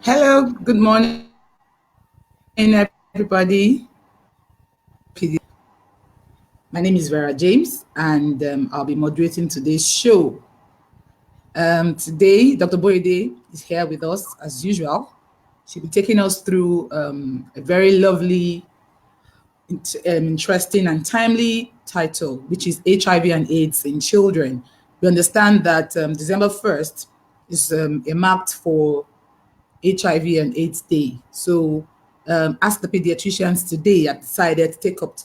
Hello, good morning, everybody. My name is Vera James, and I'll be moderating today's show. Today, Dr. Boyede is here with us as usual. She'll be taking us through a very lovely, interesting, and timely title, which is HIV and AIDS in children. We understand that December 1st is marked for HIV and AIDS Day. So, as the pediatricians today, I've decided to take up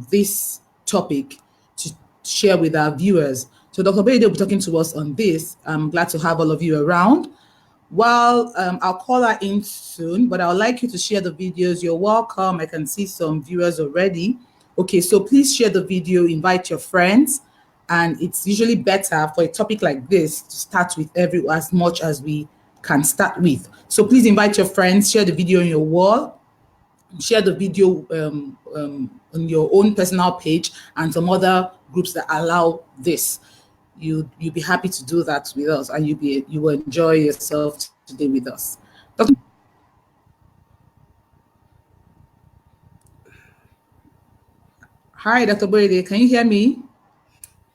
this topic to share with our viewers. So, Dr. Boyede will be talking to us on this. I'm glad to have all of you around. Well, I'll call her in soon, but I would like you to share the videos. You're welcome. I can see some viewers already. Okay, so please share the video, invite your friends. And it's usually better for a topic like this to start with as much as we can start with. So please invite your friends, share the video on your wall, share the video on your own personal page and some other groups that allow this. You'll be happy to do that with us, and you will enjoy yourself today with us. Hi, Dr. Boyede, can you hear me?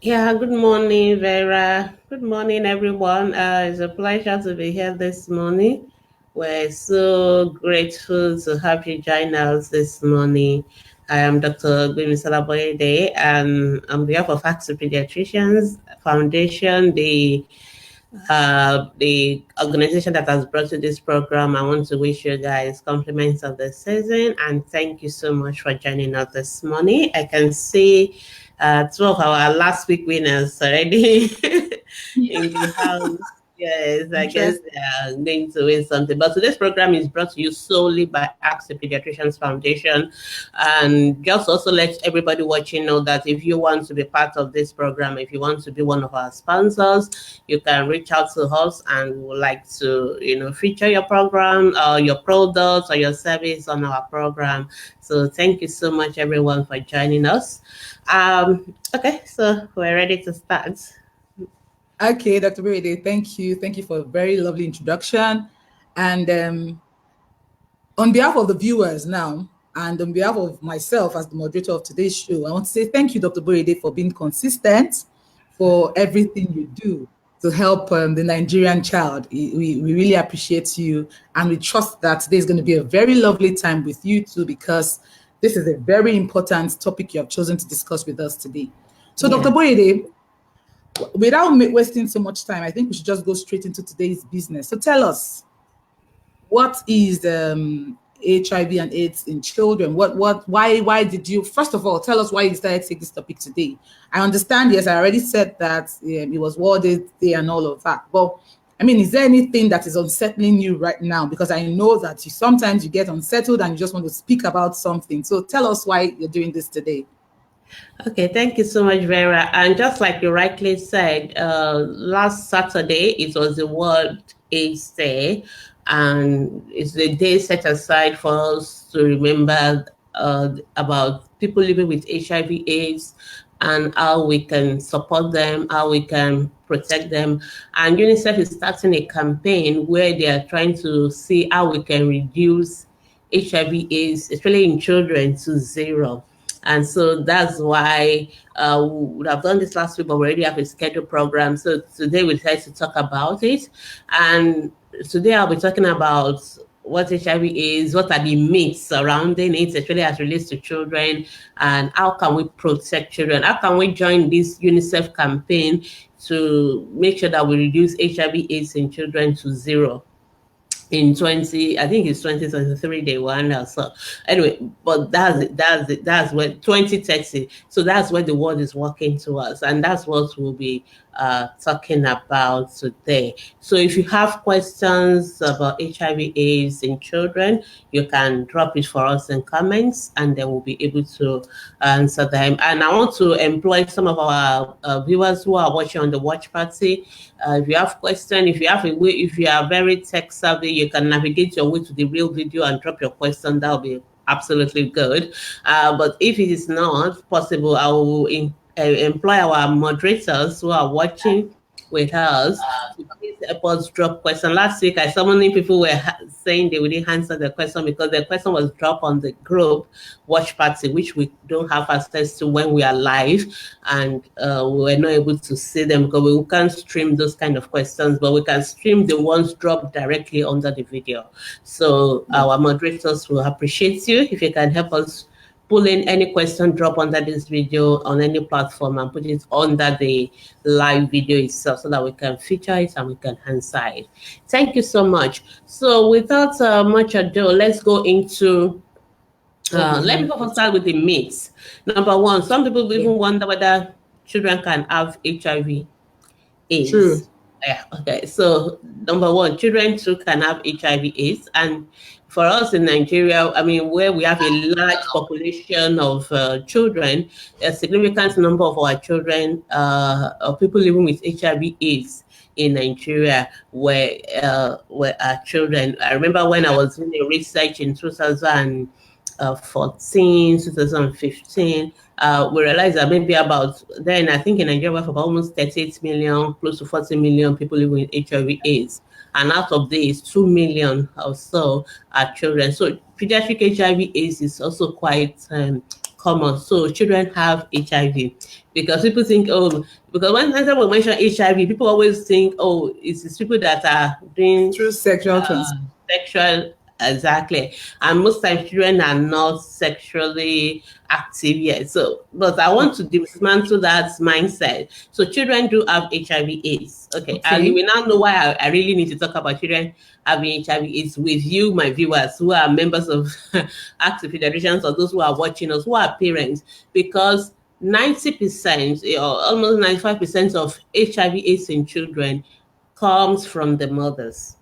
Yeah, good morning, Vera. Good morning, everyone. It's a pleasure to be here this morning. We're so grateful to have you join us this morning. I am Dr. Gbemisola Boyede, and on behalf of AXA Pediatricians Foundation, the organization that has brought you this program, I want to wish you guys compliments of the season and thank you so much for joining us this morning. I can see two of our last week winners already in the house. Yes, I guess they are going to win something. But today's program is brought to you solely by AXA Pediatricians Foundation. And just also let everybody watching know that if you want to be part of this program, if you want to be one of our sponsors, you can reach out to us and we would like to, feature your program or your products or your service on our program. So thank you so much, everyone, for joining us. Okay, so we're ready to start. Okay, Dr. Boyede, thank you. Thank you for a very lovely introduction. And on behalf of the viewers now, and on behalf of myself as the moderator of today's show, I want to say thank you, Dr. Boyede, for being consistent, for everything you do to help the Nigerian child. We really appreciate you, and we trust that today is going to be a very lovely time with you too, because this is a very important topic you have chosen to discuss with us today. So, yeah. Dr. Boyede, without wasting so much time, I think we should just go straight into today's business. So tell us, what is HIV and AIDS in children? Why did you, first of all, tell us why you decided to take this topic today? I understand, yes, I already said that it was World AIDS Day and all of that. But I mean, is there anything that is unsettling you right now? Because I know that sometimes you get unsettled and you just want to speak about something. So tell us why you're doing this today. Okay, thank you so much, Vera. And just like you rightly said, last Saturday, it was the World AIDS Day, and it's the day set aside for us to remember about people living with HIV/AIDS and how we can support them, how we can protect them. And UNICEF is starting a campaign where they are trying to see how we can reduce HIV/AIDS, especially in children, to zero. And so that's why we would have done this last week, but we already have a scheduled program. So today we decided to talk about it. And today I'll be talking about what HIV is, what are the myths surrounding it, especially as it relates to children, and how can we protect children? How can we join this UNICEF campaign to make sure that we reduce HIV/AIDS in children to zero? In 2023 they won. So anyway, but that's what 2030. So that's what the world is working towards, and that's what we'll be talking about today. So if you have questions about HIV/AIDS in children, you can drop it for us in comments, and then we'll be able to answer them. And I want to employ some of our viewers who are watching on the watch party. If you have questions, if you are very tech savvy, you can navigate your way to the real video and drop your question. That'll be absolutely good. But if it is not possible, I will employ our moderators who are watching with us to please help us drop question. Last week, I saw many people were saying they wouldn't answer the question because the question was dropped on the group watch party, which we don't have access to when we are live, and we were not able to see them because we can't stream those kind of questions, but we can stream the ones dropped directly under the video. So our moderators will appreciate you if you can help us pull in any question drop under this video on any platform and put it under the live video itself so that we can feature it and we can answer it. Thank you so much. So without much ado, let's go into let me first start with the myths. Number one, some people even wonder whether children can have HIV AIDS. True. Yeah, okay. So number one, children too can have HIV AIDS, and for us in Nigeria, I mean, where we have a large population of children, a significant number of our children, of people living with HIV AIDS in Nigeria were our children. I remember when I was doing a research in 2014, 2015, we realized that maybe about then, I think in Nigeria we have about almost 38 million, close to 40 million people living with HIV/AIDS. And out of these, 2 million or so are children. So pediatric HIV/AIDS is also quite common. So children have HIV because people think, oh, because when we mention HIV, people always think, oh, it's people that are doing Through sexual sexual. Exactly. And most times children are not sexually active yet. So, but I want to dismantle that mindset. So children do have HIV/AIDS. Okay. And you will now know why I really need to talk about children having HIV/AIDS with you, my viewers, who are members of active pediatricians or those who are watching us, who are parents, because 90% or almost 95% of HIV/AIDS in children comes from the mothers,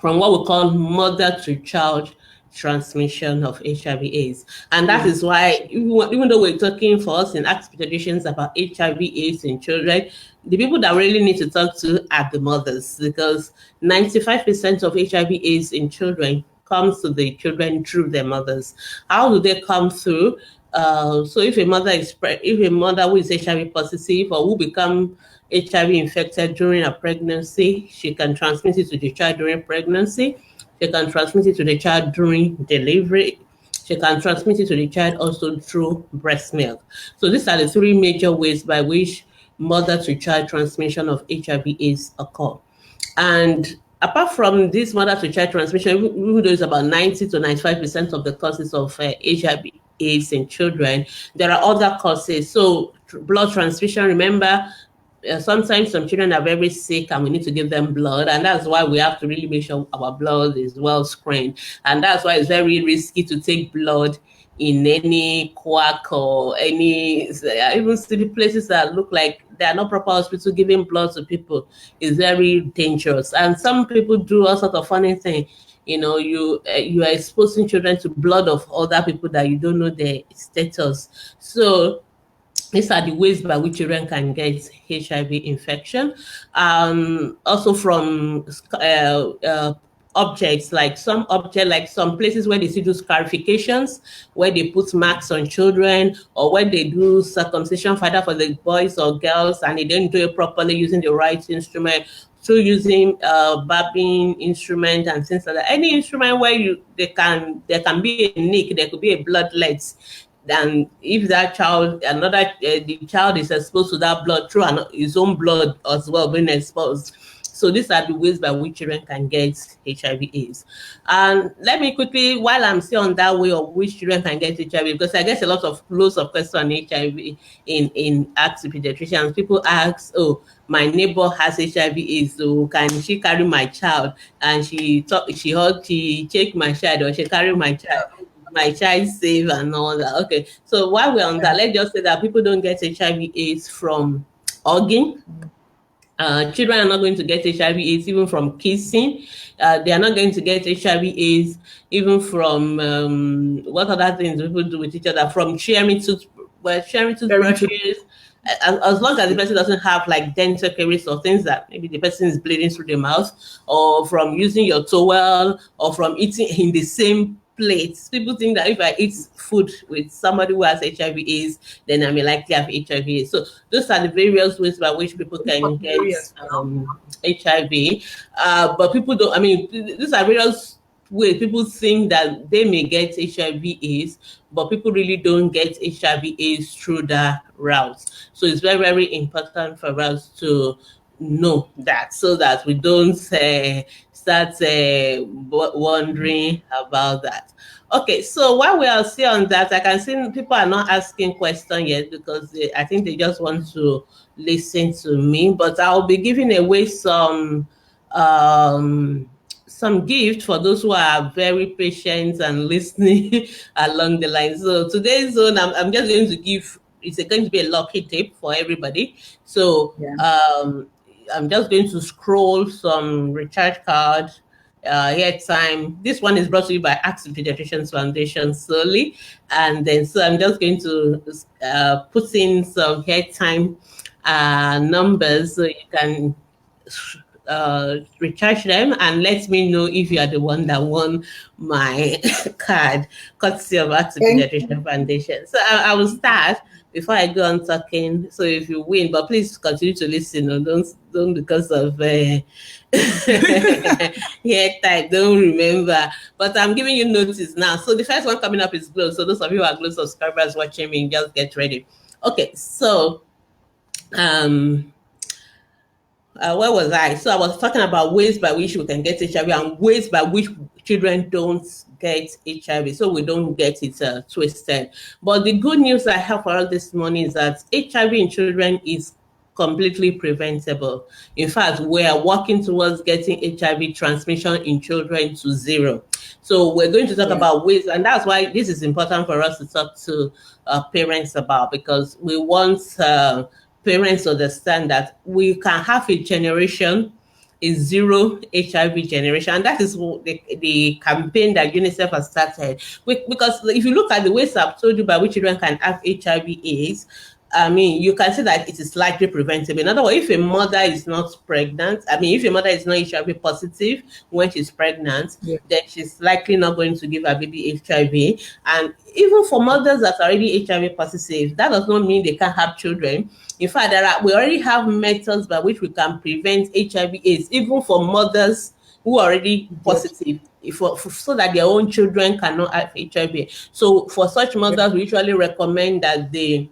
from what we call mother-to-child transmission of HIV/AIDS. And that is why, even though we're talking for us in active pediatricians about HIV/AIDS in children, the people that really need to talk to are the mothers, because 95% of HIV/AIDS in children comes to the children through their mothers. How do they come through? So if a mother who is HIV positive or who become HIV infected during a pregnancy, she can transmit it to the child during pregnancy. She can transmit it to the child during delivery. She can transmit it to the child also through breast milk. So these are the three major ways by which mother-to-child transmission of HIV/AIDS occur. And apart from this mother-to-child transmission, even though it's about 90 to 95% of the causes of HIV/AIDS in children, there are other causes. So blood transfusion, remember, sometimes some children are very sick and we need to give them blood, and that's why we have to really make sure our blood is well screened, and that's why it's very risky to take blood in any quack or any, even city places that look like they are not proper hospital. Giving blood to people is very dangerous, and some people do all sorts of funny things. You know, you are exposing children to blood of other people that you don't know their status. So these are the ways by which children can get HIV infection. Also from objects, like some places where they see do scarifications, where they put marks on children, or when they do circumcision father for the boys or girls and they didn't do it properly using the right instrument, through using barbing instrument and things like that. Any instrument where there can be a nick, there could be a bloodlet. And if that child, the child is exposed to that blood through his own blood as well being exposed. So these are the ways by which children can get HIV/AIDS. And let me quickly, while I'm still on that way of which children can get HIV, because I get a lot of loads of questions on HIV in active pediatricians. People ask, oh, my neighbor has HIV/AIDS, so can she carry my child? And she check my child, or she carry my child safe and all that. Okay, so while we're on that, let's just say that people don't get HIV/AIDS from hugging. Children are not going to get HIV/AIDS even from kissing. They are not going to get HIV/AIDS even from what other things people do with each other, from sharing toothbrushes. As long as the person doesn't have like dental caries or things that maybe the person is bleeding through the mouth, or from using your towel, or from eating in the same plates. People think that if I eat food with somebody who has HIV/AIDS, then I may likely have HIV/AIDS. So those are the various ways by which people can get Areas now. HIV. But people don't. I mean, these are various ways people think that they may get HIV/AIDS, but people really don't get HIV/AIDS through that route. So it's very, very important for us to know that, so that we don't start wondering about that. Okay, so while we are still on that, I can see people are not asking questions yet because I think they just want to listen to me. But I'll be giving away um, some gift for those who are very patient and listening along the line. So today's zone, I'm just going to give. It's going to be a lucky tip for everybody. So Yeah. I'm just going to scroll some recharge card, airtime. This one is brought to you by Active Pediatricians Foundation solely. And then, so I'm just going to put in some airtime numbers so you can recharge them and let me know if you are the one that won my card, courtesy of Active Thank Pediatrician Foundation. So I will start before I go on talking. So if you win, but please continue to listen. Or don't because of yeah, type. Don't remember. But I'm giving you notice now. So the first one coming up is Glow. So those of you who are Glow subscribers watching me, just get ready. Okay, so um where was I? So I was talking about ways by which we can get HIV and ways by which children don't get HIV, so we don't get it twisted. But the good news I have for us this morning is that HIV in children is completely preventable. In fact, we are working towards getting HIV transmission in children to zero. So we're going to talk Yeah. about ways, and that's why this is important for us to talk to parents about, because we want parents understand that we can have a generation, a zero HIV generation, and that is the campaign that UNICEF has started. Because if you look at the ways I've told you by which children can have HIV/AIDS, I mean, you can see that it is likely preventable. In other words, if a mother is not pregnant, I mean, if a mother is not HIV positive when she's pregnant, Yeah. then she's likely not going to give her baby HIV. And even for mothers that are already HIV positive, that does not mean they can't have children. In fact, we already have methods by which we can prevent HIV/AIDS, even for mothers who are already Good. positive, so that their own children cannot have HIV. So for such Yeah. mothers, we usually recommend that they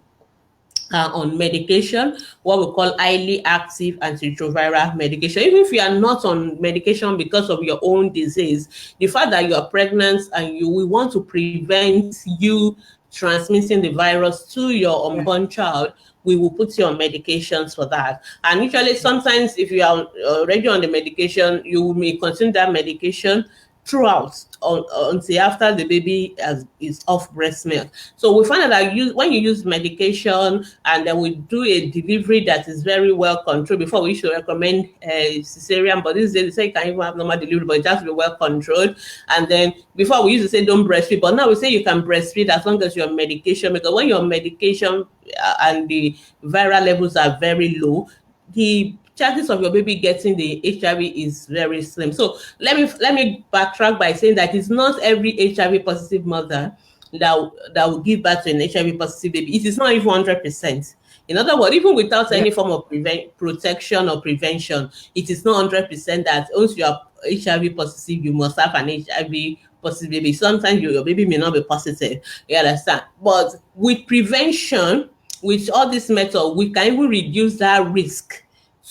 on medication, what we call highly active antiretroviral medication. Even if you are not on medication because of your own disease, the fact that you are pregnant and we want to prevent you transmitting the virus to your Yeah. unborn child, we will put you on medications for that. And usually, sometimes if you are already on the medication, you may continue that medication throughout until after the baby is off breast milk. So we find out that when you use medication and then we do a delivery that is very well controlled, before we should recommend cesarean, but these days they say you can even have normal delivery, but it has to be well controlled. And then before we used to say don't breastfeed, but now we say you can breastfeed as long as you're on medication, because when you're on medication and the viral levels are very low, the chances of your baby getting the HIV is very slim. So let me backtrack by saying that it's not every HIV positive mother that will give birth to an HIV positive baby. It is not even 100%. In other words, even without Yeah. any form of protection or prevention, it is not 100% that once you are HIV positive, you must have an HIV positive baby. Sometimes your baby may not be positive. You understand? But with prevention, with all this method, we can even reduce that risk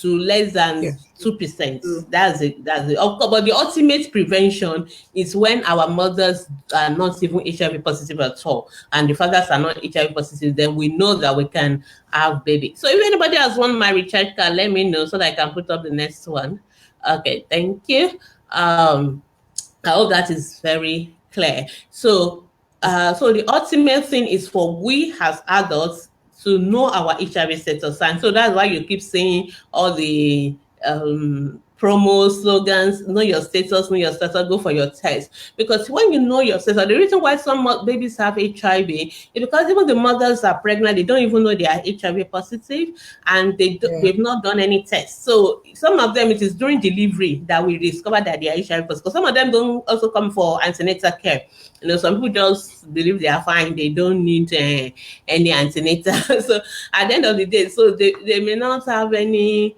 to less than Yeah. 2%. True. That's it. That's it. Of course, but the ultimate prevention is when our mothers are not even HIV positive at all, and the fathers are not HIV positive. Then we know that we can have baby. So if anybody has won my recharge card, let me know so that I can put up the next one. Okay, thank you. I hope that is very clear. So the ultimate thing is for we as adults to know our HIV status, and so that's why you keep seeing all the promo slogans, know your status, know your status, go for your test. Because when you know your status, the reason why some babies have HIV is because even the mothers are pregnant, they don't even know they are HIV positive, and Yeah. they've not done any tests. So some of them, it is during delivery that we discover that they are HIV positive. Because some of them don't also come for antenatal care. Some people just believe they are fine. They don't need any antenatal. So at the end of the day, so they may not have any.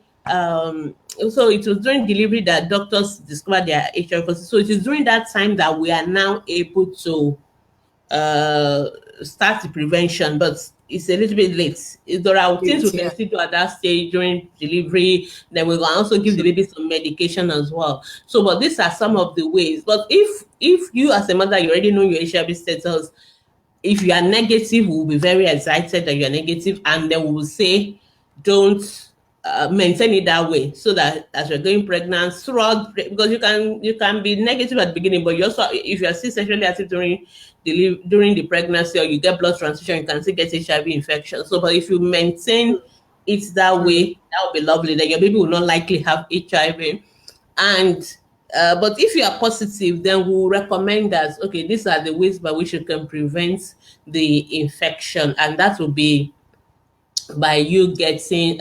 So it was during delivery that doctors discovered their HIV positive. So it is during that time that we are now able to uh, start the prevention, but it's a little bit late. There are things we can Yeah. still do at that stage during delivery. Then we can also give the Sure. baby some medication as well. So, but these are some of the ways. But if you as a mother, you already know your HIV status, if you are negative, we'll be very excited that you're negative, and then we will say, don't maintain it that way, so that as you're going pregnant throughout, because you can be negative at the beginning, but you also, if you're still sexually active during the pregnancy, or you get blood transfusion, you can still get HIV infection. So, but if you maintain it that Mm. way, that would be lovely. Then your baby will not likely have HIV. And but if you are positive, then we'll recommend that, okay, these are the ways by which you can prevent the infection, and that will be by you taking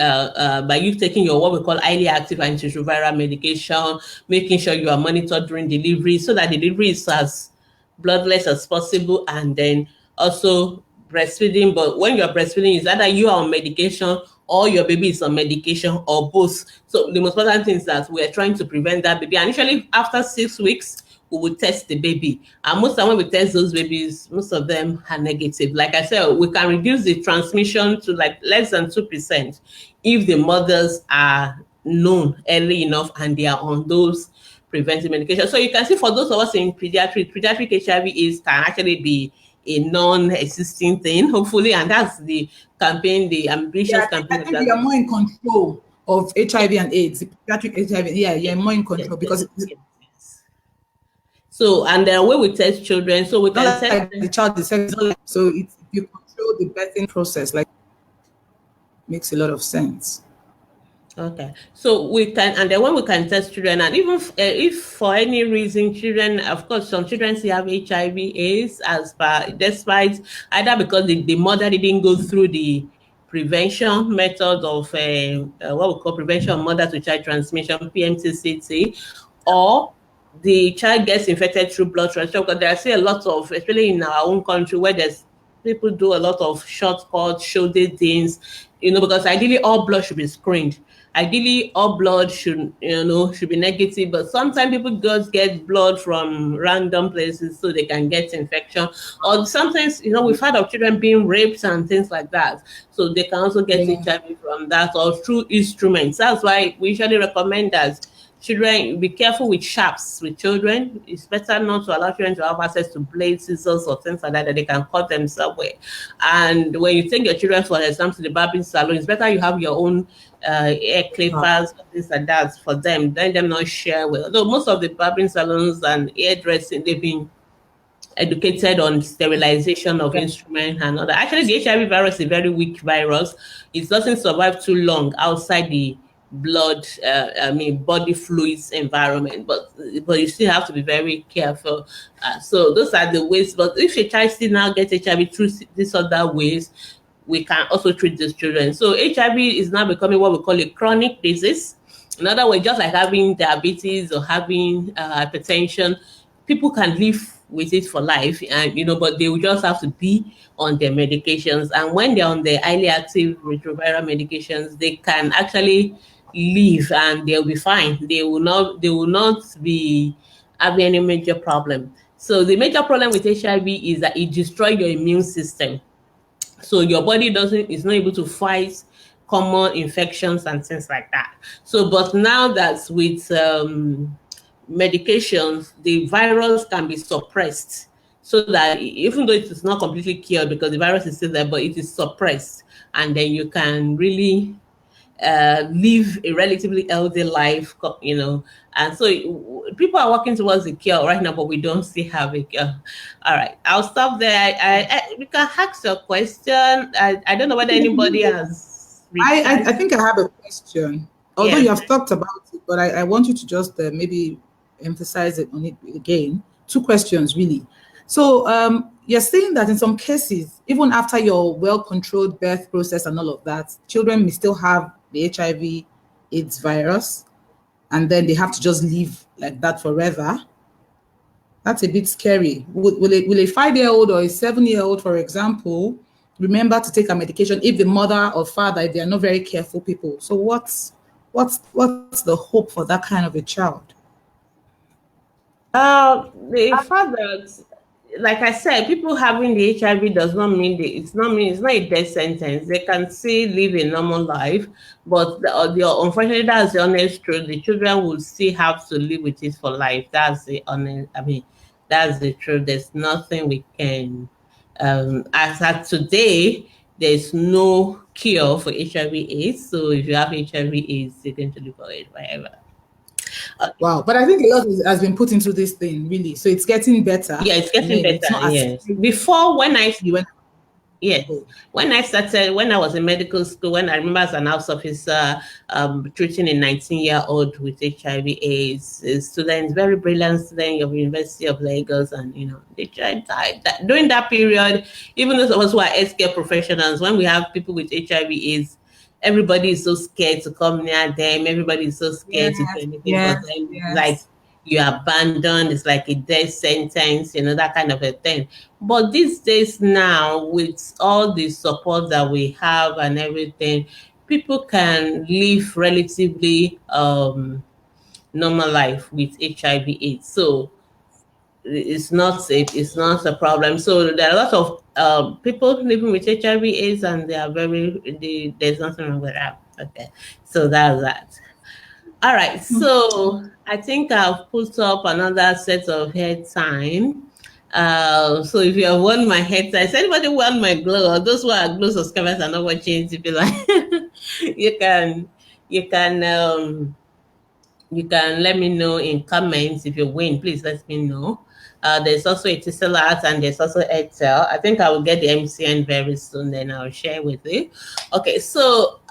your what we call highly active antiretroviral medication, making sure you are monitored during delivery, so that delivery is as bloodless as possible, and then also breastfeeding. But when you're breastfeeding, it's either you are on medication or your baby is on medication, or both. So the most important thing is that we are trying to prevent that baby. And usually after 6 weeks, we will test the baby. And most of the time when we test those babies, most of them are negative. Like I said, we can reduce the transmission to like less than 2% if the mothers are known early enough and they are on those preventive medication. So you can see, for those of us in pediatric HIV is can actually be a non-existing thing, hopefully, and that's the campaign, the Yeah, ambitious I campaign of think that. you are more in control of HIV and AIDS, the pediatric HIV. Yeah, Yes, you're more in yes, control yes, because it's yes, yes. So, and the way we test children, so we not can test like the them. child is sex. It's not like, so it's, if you control the birthing process, like makes a lot of sense. Okay, so we can, and then when we can test children, and even if for any reason children, of course, some children still have HIV AIDS, as per despite either because the mother didn't go through the prevention method of what we call prevention of mother to child transmission (PMTCT), or the child gets infected through blood transfusion. Because there are still a lot of, especially in our own country, where there's people do a lot of shortcuts, shoulder things, because ideally all blood should be screened. Ideally, all blood should be negative, but sometimes people just get blood from random places so they can get infection. Or sometimes, we've heard of children being raped and things like that, so they can also get Yeah. HIV from that, or through instruments. That's why we usually recommend that children be careful with sharps with children. It's better not to allow children to have access to blades, scissors, or things like that they can cut themselves with. And when you take your children, for example, to the barbing salon, it's better you have your own hair clippers, things like that for them. Let them not share with. Although most of the barbing salons and hairdressing, they've been educated on sterilization of Yeah. instruments and all that. Actually, the HIV virus is a very weak virus. It doesn't survive too long outside the body fluids environment. But you still have to be very careful. So those are the ways. But if a child still now gets HIV through these other ways, we can also treat these children. So HIV is now becoming what we call a chronic disease. In other words, just like having diabetes or having hypertension, people can live with it for life, and but they will just have to be on their medications. And when they're on the highly active retroviral medications, they can actually live and they'll be fine. They will not be having any major problem. So the major problem with HIV is that it destroys your immune system, so your body doesn't is not able to fight common infections and things like that. So but now that with medications, the virus can be suppressed, so that even though it is not completely cured because the virus is still there, but it is suppressed, and then you can really live a relatively healthy life, And so people are working towards a cure right now, but we don't still have a cure. All right, I'll stop there. We can ask your question. I don't know whether anybody has I replied. think I have a question. Although Yes. you have talked about it, but I want you to just maybe emphasize it on it again. Two questions, really. So you're saying that in some cases, even after your well-controlled birth process and all of that, children may still have the HIV/AIDS virus, and then they have to just live like that forever. That's a bit scary. Will a 5-year-old or a 7-year-old, for example, remember to take a medication if the mother or father, if they are not very careful people? So what's the hope for that kind of a child? The fact that, like I said, people having the HIV does not mean it's not a death sentence. They can still live a normal life, but unfortunately, that's the honest truth. The children will still have to live with it for life. That's the honest. I mean, that's the truth. There's nothing we can. As at today, there's no cure for HIV/AIDS. So if you have HIV/AIDS, you're going to live for it forever. Wow. But I think a lot has been put into this thing, really. So it's getting better. Yeah, it's I getting mean, it's better. not as Yes. Before, when I you went Yes. ago. When I started, when I was in medical school, when I remember as an house officer, treating a 19-year-old with HIV/AIDS, a student, very brilliant student of University of Lagos, and the child died. During that period, even those of us who are healthcare professionals, when we have people with HIV/AIDS, everybody is so scared to come near them. Everybody is so Yes, scared to do anything because yes, then it's like yes. you're abandoned. It's like a death sentence, that kind of a thing. But these days now, with all the support that we have and everything, people can live relatively normal life with HIV/AIDS. So it's not a problem. So there are a lot of people living with HIV/AIDS, and there's nothing wrong with that. Okay, so that's that. All right, so I think I've put up another set of head time. So if you have won my head time, is anybody won my glow? Or those who are glow subscribers are not watching to be like, you can, you can, you can let me know in comments if you win. Please let me know. There's also a Etisalat and there's also Excel. I think I will get the MCN very soon, then I'll share with you. Okay, so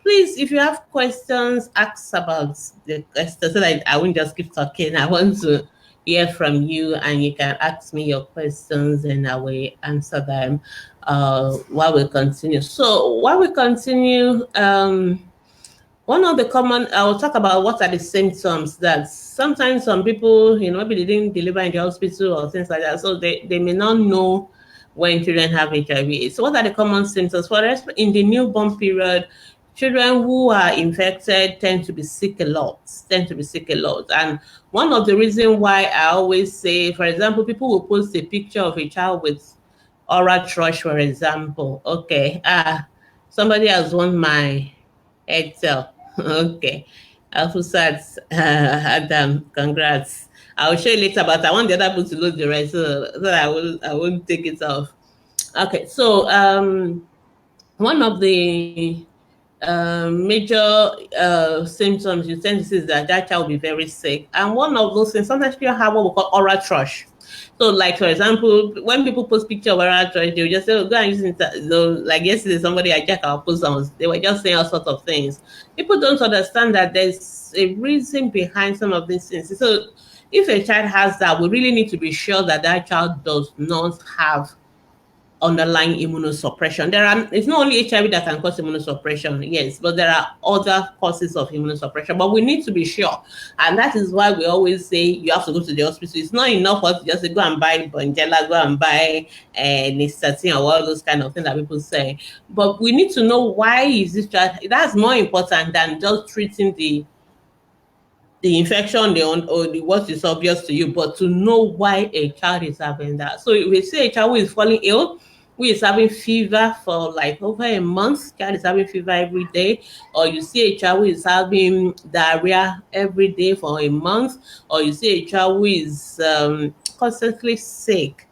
please, if you have questions, ask about the questions so that I won't just keep talking. I want to hear from you, and you can ask me your questions and I will answer them while we continue. So while we continue, one of the common, I will talk about what are the symptoms that sometimes some people, maybe they didn't deliver in the hospital or things like that. So they may not know when children have HIV. So what are the common symptoms? For us, in the newborn period, children who are infected tend to be sick a lot, And one of the reasons why I always say, for example, people will post a picture of a child with oral thrush, for example. Okay, somebody has won my Excel. Okay. Alfusat, Adam, congrats. I'll show you later, but I want the other people to load the rest so that I won't take it off. Okay, so one of the major symptoms you tend to see is that child will be very sick. And one of those things, sometimes people have what we call oral thrush. So, like, for example, when people post picture of oral thrush, they will just say, oh, go and use it. Like yesterday, somebody I checked our post and they were just saying all sorts of things. People don't understand that there's a reason behind some of these things. So, if a child has that, we really need to be sure that that child does not have underlying immunosuppression. It's not only HIV that can cause immunosuppression, yes, but there are other causes of immunosuppression. But we need to be sure, and that is why we always say you have to go to the hospital. It's not enough for us to just say, go and buy Bonjela, go and buy Nystatin, or all those kind of things that people say. But we need to know why is this child. That's more important than just treating the infection or the what is obvious to you, but to know why a child is having that. So if we see a child who is falling ill, who is having fever for like over a month, child is having fever every day, or you see a child who is having diarrhea every day for a month, or you see a child who is constantly sick,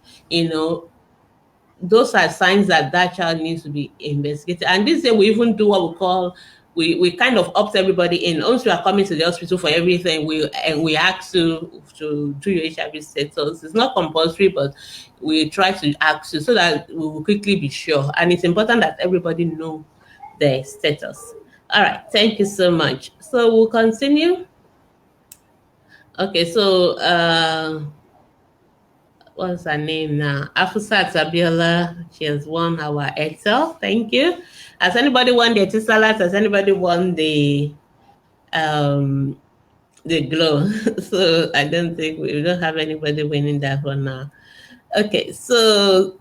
those are signs that that child needs to be investigated. And this day we even do what we call we kind of opt everybody in. Once you are coming to the hospital for everything, we ask you to do your HIV status. It's not compulsory, but we try to ask you so that we will quickly be sure. And it's important that everybody know their status. All right, thank you so much. So we'll continue. Okay, so what's her name now? Afusat Abiola. She has won our Excel. Thank you. Has anybody won the Etisalat? Has anybody won um the glow? So I don't think we don't have anybody winning that one now. Okay, so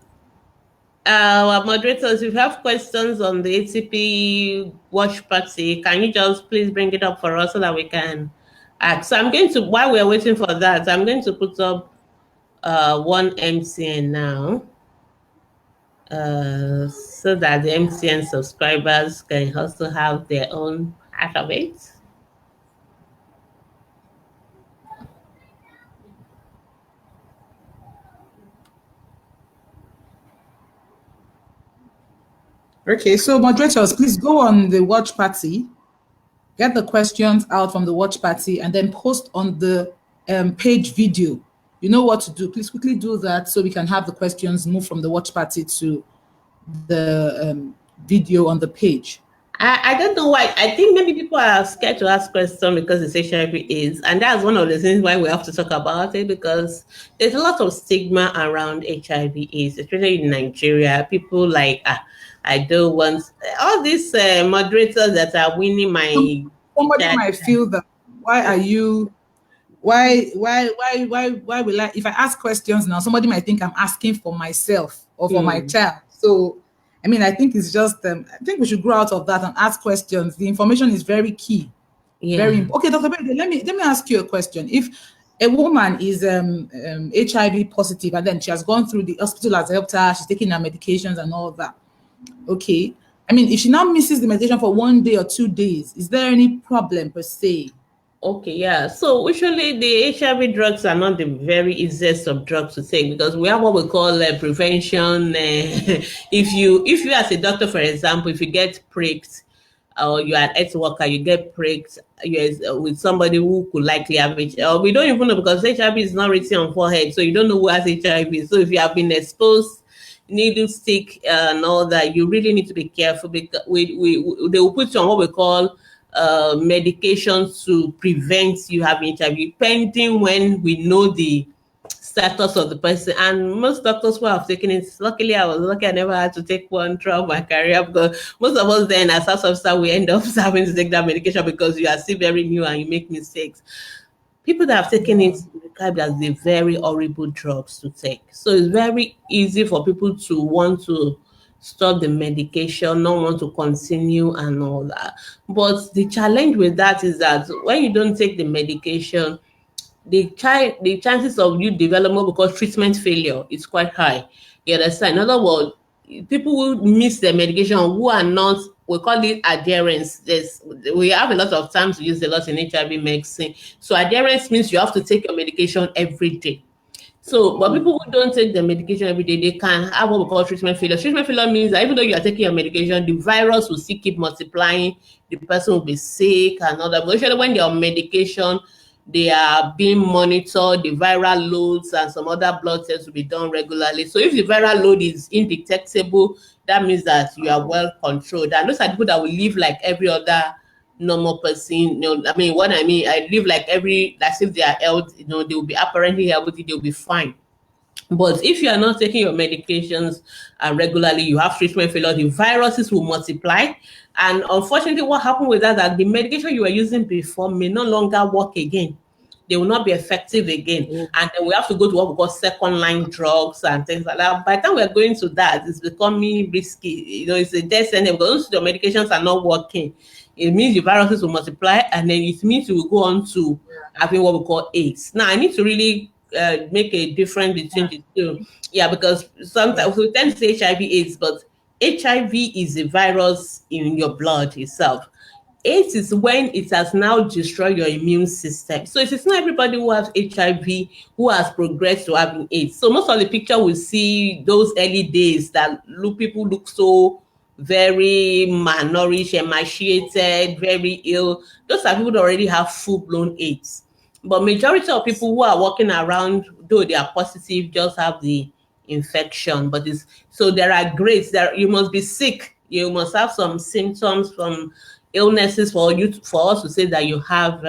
our moderators, if you have questions on the ATP watch party, can you just please bring it up for us so that we can ask? So I'm going to, while we're waiting for that, I'm going to put up one MCN now, so that the MCN subscribers can also have their own part of it. Okay, so moderators, please go on the watch party, get the questions out from the watch party, and then post on the page video. You know what to do. Please quickly do that so we can have the questions move from the watch party to the video on the page. I don't know why. I think maybe people are scared to ask questions because it's HIV AIDS. And that's one of the things why we have to talk about it, because there's a lot of stigma around HIV AIDS, especially in Nigeria. People like, I don't want all these moderators that are winning my Somebody chat. might feel that why are you why will I, if I ask questions now, somebody might think I'm asking for myself or for my Hmm. child. So I mean, I think it's just I think we should grow out of that and ask questions. The information is very key, very Yeah. important. Okay, Dr. Bede, let me ask you a question. If a woman is HIV positive and then she has gone through, the hospital has helped her, she's taking her medications and all that. Okay, I mean, if she now misses the medication for 1 day or 2 days, is there any problem per se? Okay, yeah. So usually the HIV drugs are not the very easiest of drugs to take, because we have what we call prevention. If you as a doctor, for example, if you get pricked, or you are an health worker, you get pricked, yes, with somebody who could likely have it. We don't even know, because HIV is not written on forehead, so you don't know who has HIV. So if you have been exposed, needle stick and all that, you really need to be careful, because they will put you on what we call medications to prevent you having HIV, pending when we know the status of the person. And most doctors who have taken it, luckily I was lucky I never had to take one throughout my career, because most of us then as health officer we end up having to take that medication because you are still very new and you make mistakes. People that have taken it described as the very horrible drugs to take. So it's very easy for people to want to stop the medication, not want to continue and all that. But the challenge with that is that when you don't take the medication, the chances of you developing what we call treatment failure is quite high. You understand? In other words, people who miss their medication, who are not, we call it adherence. We have a lot of times we use a lot in HIV medicine. So adherence means you have to take your medication every day. So, but people who don't take the medication every day, they can have what we call treatment failure. Treatment failure means that even though you are taking your medication, the virus will still keep multiplying, the person will be sick and all that. But usually when they're on medication, they are being monitored, the viral loads and some other blood tests will be done regularly. So if the viral load is indetectable, that means that you are well controlled. And those are people that will live like every other normal person. I mean, what I mean, I live like as if they are healthy, they will be apparently healthy, they'll be fine. But if you are not taking your medications regularly, you have treatment failure, the viruses will multiply. And unfortunately, what happened with that the medication you were using before may no longer work again. They will not be effective again. Oh, And then we have to go to what we call second line drugs and things like that. By the time we're going to that, it's becoming risky. It's a death sentence, because once your medications are not working, it means the viruses will multiply, and then it means you will go on to having what we call AIDS. Now, I need to really make a difference between the two. Yeah, because yeah. sometimes we tend to say HIV/AIDS, but HIV is a virus in your blood itself. AIDS is when it has now destroyed your immune system. So it is not everybody who has HIV who has progressed to having AIDS. So most of the picture we see those early days that people look so very malnourished, emaciated, very ill. Those are people that already have full-blown AIDS. But majority of people who are walking around, though they are positive, just have the infection. But it's so there are grades. You must be sick. You must have some symptoms from illnesses for us to say that you have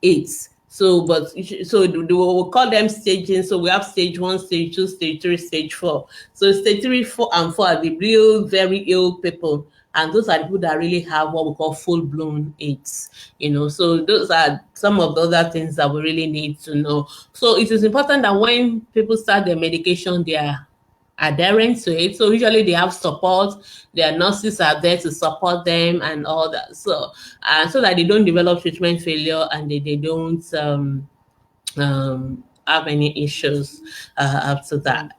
AIDS. So, but we'll call them staging. So we have stage one, stage two, stage three, stage four. So stage three, four, and four are the real very ill people, and those are the people that really have what we call full blown AIDS. So those are some of the other things that we really need to know. So it is important that when people start their medication, they are adherent to it. So usually they have support. Their nurses are there to support them and all that. So that they don't develop treatment failure, and they don't have any issues after Yeah. that.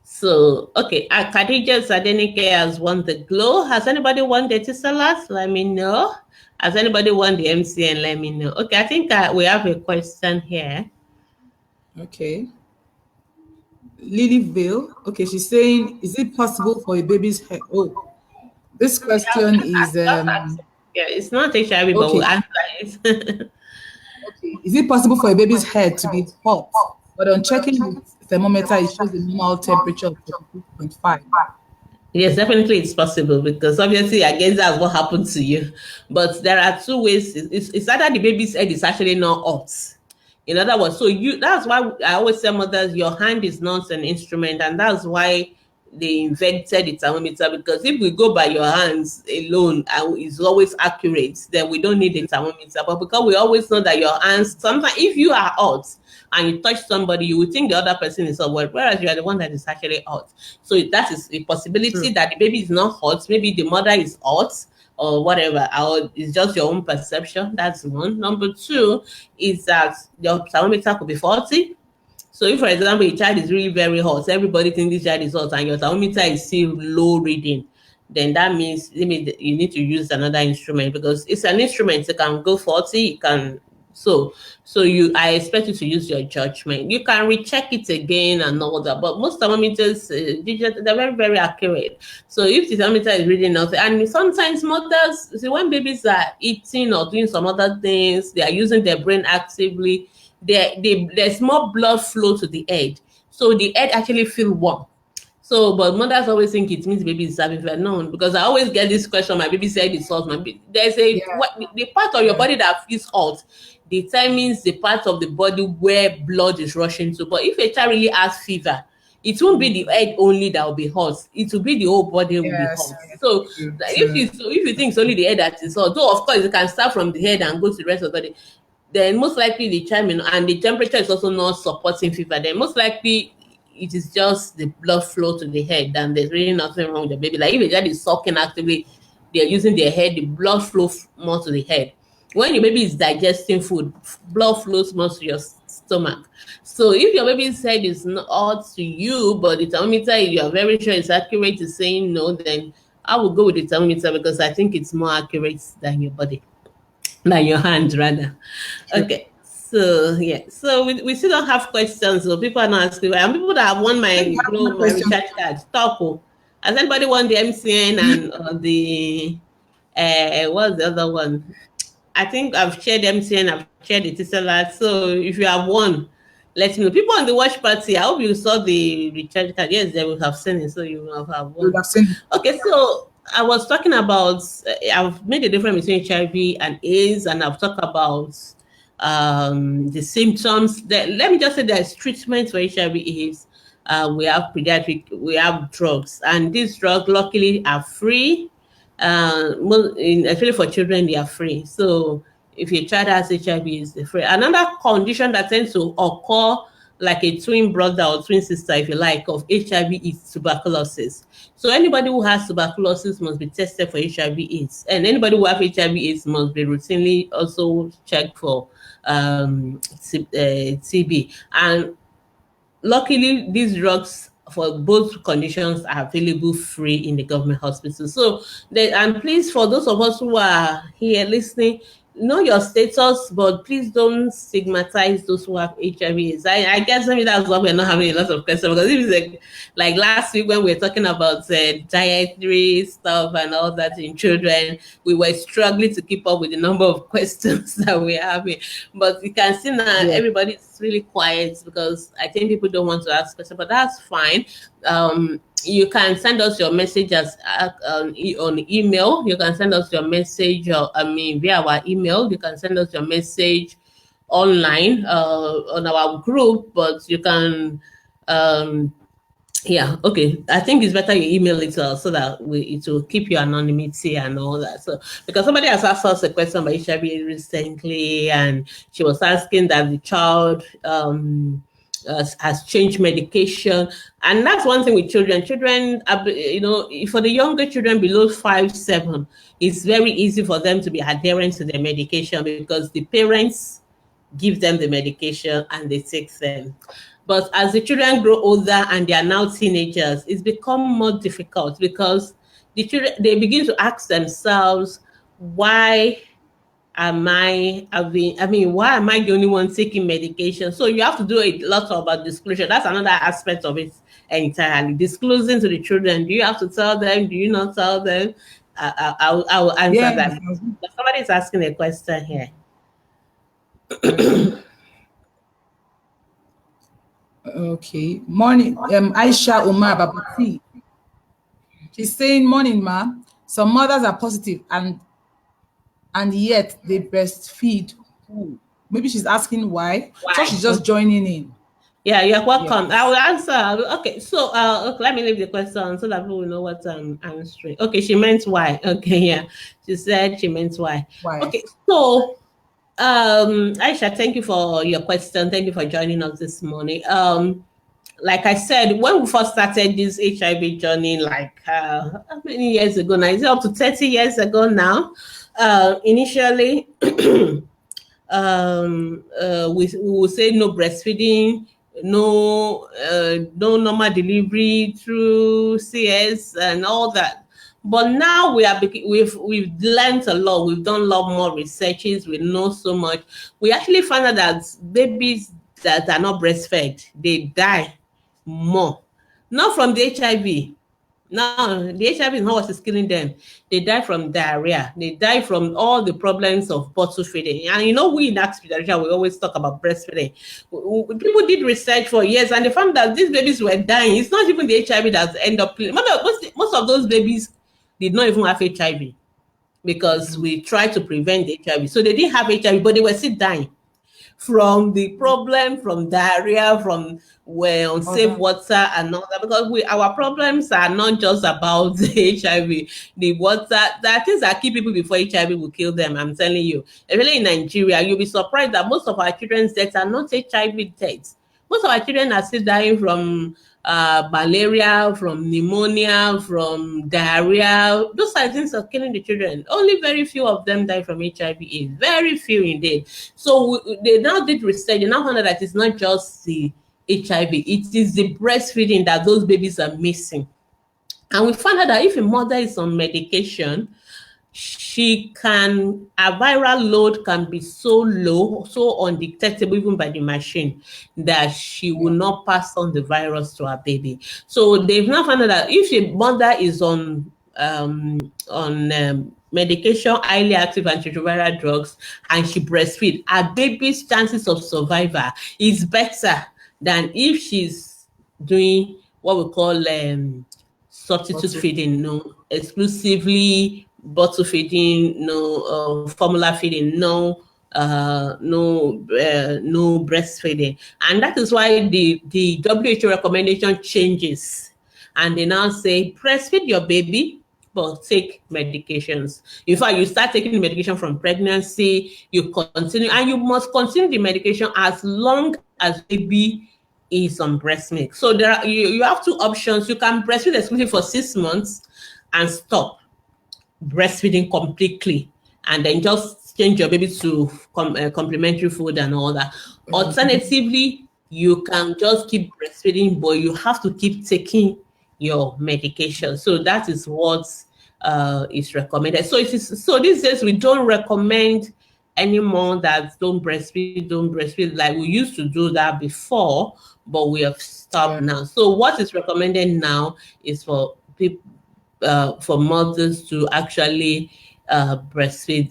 So, okay, Khadija Sadenike has won the glow. Has anybody won the Tisalat? Let me know. Has anybody won the MCN? Let me know. Okay, I think we have a question here. Okay. Lilyville. Okay, she's saying, is it possible for a baby's head? Oh, this question is Yeah, it's not HIV, but we'll okay. answer it. Okay. Is it possible for a baby's head to be hot, but on checking with thermometer, it shows a normal temperature of 42.5? Yes, definitely it's possible, because obviously I guess that's what happened to you. But there are two ways. It's either the baby's head is actually not hot. In other words, that's why I always tell mothers your hand is not an instrument, and that's why they invented the thermometer, because if we go by your hands alone and it's always accurate, then we don't need the thermometer. But because we always know that your hands, sometimes if you are hot and you touch somebody, you would think the other person is hot, whereas you are the one that is actually hot. So that is a possibility True. that the baby is not hot. Maybe the mother is hot or whatever, or it's just your own perception. That's one. Number two is that your thermometer could be faulty. So if, for example, a child is really very hot, everybody thinks this child is hot, and your thermometer is still low reading, then that means you need to use another instrument, because it's an instrument. It can go 40, it can so I expect you to use your judgment. You can recheck it again and all that, but most thermometers, they're very, very accurate. So if the thermometer is reading nothing, and sometimes mothers see, when babies are eating or doing some other things, they are using their brain actively, there's more blood flow to the head, so the head actually feel warm. So, but mothers always think it means the baby is having fever. No, because I always get this question: my baby said it's hot. There's Yeah. the part of your Yeah. body that feels hot determines the part of the body where blood is rushing to. But if a child really has fever, it won't be the head only that will be hot. It will be the whole body will be Yes. hot. So True. if True. you think it's only the head that is hot, though of course it can start from the head and go to the rest of the body, then most likely the child and the temperature is also not supporting fever, then most likely it is just the blood flow to the head, and there's really nothing wrong with the baby. Like if a child is sucking actively, they're using their head, the blood flow more to the head. When your baby is digesting food, blood flows more to your stomach. So if your baby's head is not odd to you, but the thermometer, you are very sure it's accurate, is saying no, then I will go with the thermometer, because I think it's more accurate than your body, than your hand rather. True. Okay. So yeah, so we still don't have questions. So people are not asking, and people that have won I think we my have one globe, my question. recharge card, talk. Has anybody won the MCN and the what's the other one? I think I've shared MCN, I've shared the Tisela. So if you have won, let me know. People on the watch party, I hope you saw the recharge card. Yes, they will have seen it, so you will have You would won. have seen it. Okay, so I was talking about, I've made a difference between HIV and AIDS, and I've talked about the symptoms. Let me just say there's treatment for HIV/AIDS. We have pediatric, we have drugs, and these drugs luckily are free. Especially for children, they are free. So if your child has HIV, it's free. Another condition that tends to occur like a twin brother or twin sister, if you like, of HIV is tuberculosis. So anybody who has tuberculosis must be tested for HIV/AIDS, and anybody who has HIV/AIDS must be routinely also checked for TB. And luckily, these drugs for both conditions are available free in the government hospital. So, and please, for those of us who are here listening, know your status, but please don't stigmatize those who have HIV. I guess maybe that's why we're not having a lot of questions, because it is like last week when we were talking about dietary stuff and all that in children, we were struggling to keep up with the number of questions that we're having. But you can see now Yeah. everybody's really quiet, because I think people don't want to ask questions, but that's fine. You can send us your message on email. You can send us your message, via our email. You can send us your message online on our group, but you can um, yeah, okay. I think it's better you email it to us so that it will keep your anonymity and all that. So, because somebody has asked us a question about HIV recently, and she was asking that the child has changed medication, and that's one thing with children. Children, for the younger children below 5, 7, it's very easy for them to be adherent to their medication because the parents give them the medication and they take them. But as the children grow older and they are now teenagers, it's become more difficult because the children they begin to ask themselves, why why am I the only one taking medication? So you have to do a lot about disclosure. That's another aspect of it entirely. Disclosing to the children. Do you have to tell them? Do you not tell them? I will answer Yes. that. But somebody is asking a question here. Okay. Okay. Morning. Aisha Umar Babati. She's saying, morning, ma. Some mothers are positive and yet they breastfeed who? Maybe she's asking why. So Why? she's just joining in. Yeah, you're welcome. I Yes. will answer. Okay, so okay, let me leave the question so that people will know what I'm answering. Okay, she meant why. Okay, yeah, she said she meant why. Why? Okay, so Aisha, thank you for your question. Thank you for joining us this morning. Like I said, when we first started this HIV journey, like how many years ago now? Is it up to 30 years ago now? Initially, we will say no breastfeeding, no normal delivery through CS and all that. But now we've learned a lot. We've done a lot more researches. We know so much. We actually found out that babies that are not breastfed, they die more, not from the HIV. No, the HIV is not what is killing them. They die from diarrhea. They die from all the problems of bottle feeding. And we in that pediatrician, we always talk about breastfeeding. People did research for years and they found that these babies were dying. It's not even the HIV that end up killing. Most of those babies did not even have HIV because we tried to prevent the HIV. So they didn't have HIV, but they were still dying from the problem, from diarrhea, from unsafe Other. water and all that. Because our problems are not just about the HIV, the water. There are things that kill people before HIV will kill them. I'm telling you. Especially in Nigeria, you'll be surprised that most of our children's deaths are not HIV deaths. Most of our children are still dying from malaria, from pneumonia, from diarrhea. Those are things that are killing the children. Only very few of them die from HIV/AIDS. Very few indeed. So they now did research. They now found out that it's not just the HIV. It is the breastfeeding that those babies are missing. And we found out that if a mother is on medication, a viral load can be so low, so undetectable even by the machine, that she will Yeah. not pass on the virus to her baby. So they've now found out that if a mother is on medication, highly active antiretroviral drugs, and she breastfeed, her baby's chances of survival is better than if she's doing what we call substitute Bottle. feeding, no, exclusively bottle feeding, no formula feeding, no breastfeeding. And that is why the WHO recommendation changes, and they now say breastfeed your baby but take medications. In fact, you start taking the medication from pregnancy, you continue, and you must continue the medication as long as baby is on breast milk. So you have two options. You can breastfeed exclusively for 6 months and stop breastfeeding completely, and then just change your baby to complementary food and all that. Alternatively, you can just keep breastfeeding, but you have to keep taking your medication. So that is what is recommended. So these days we don't recommend anymore that don't breastfeed like we used to do that before, but we have stopped Yeah. now. So what is recommended now is for people, for mothers to actually breastfeed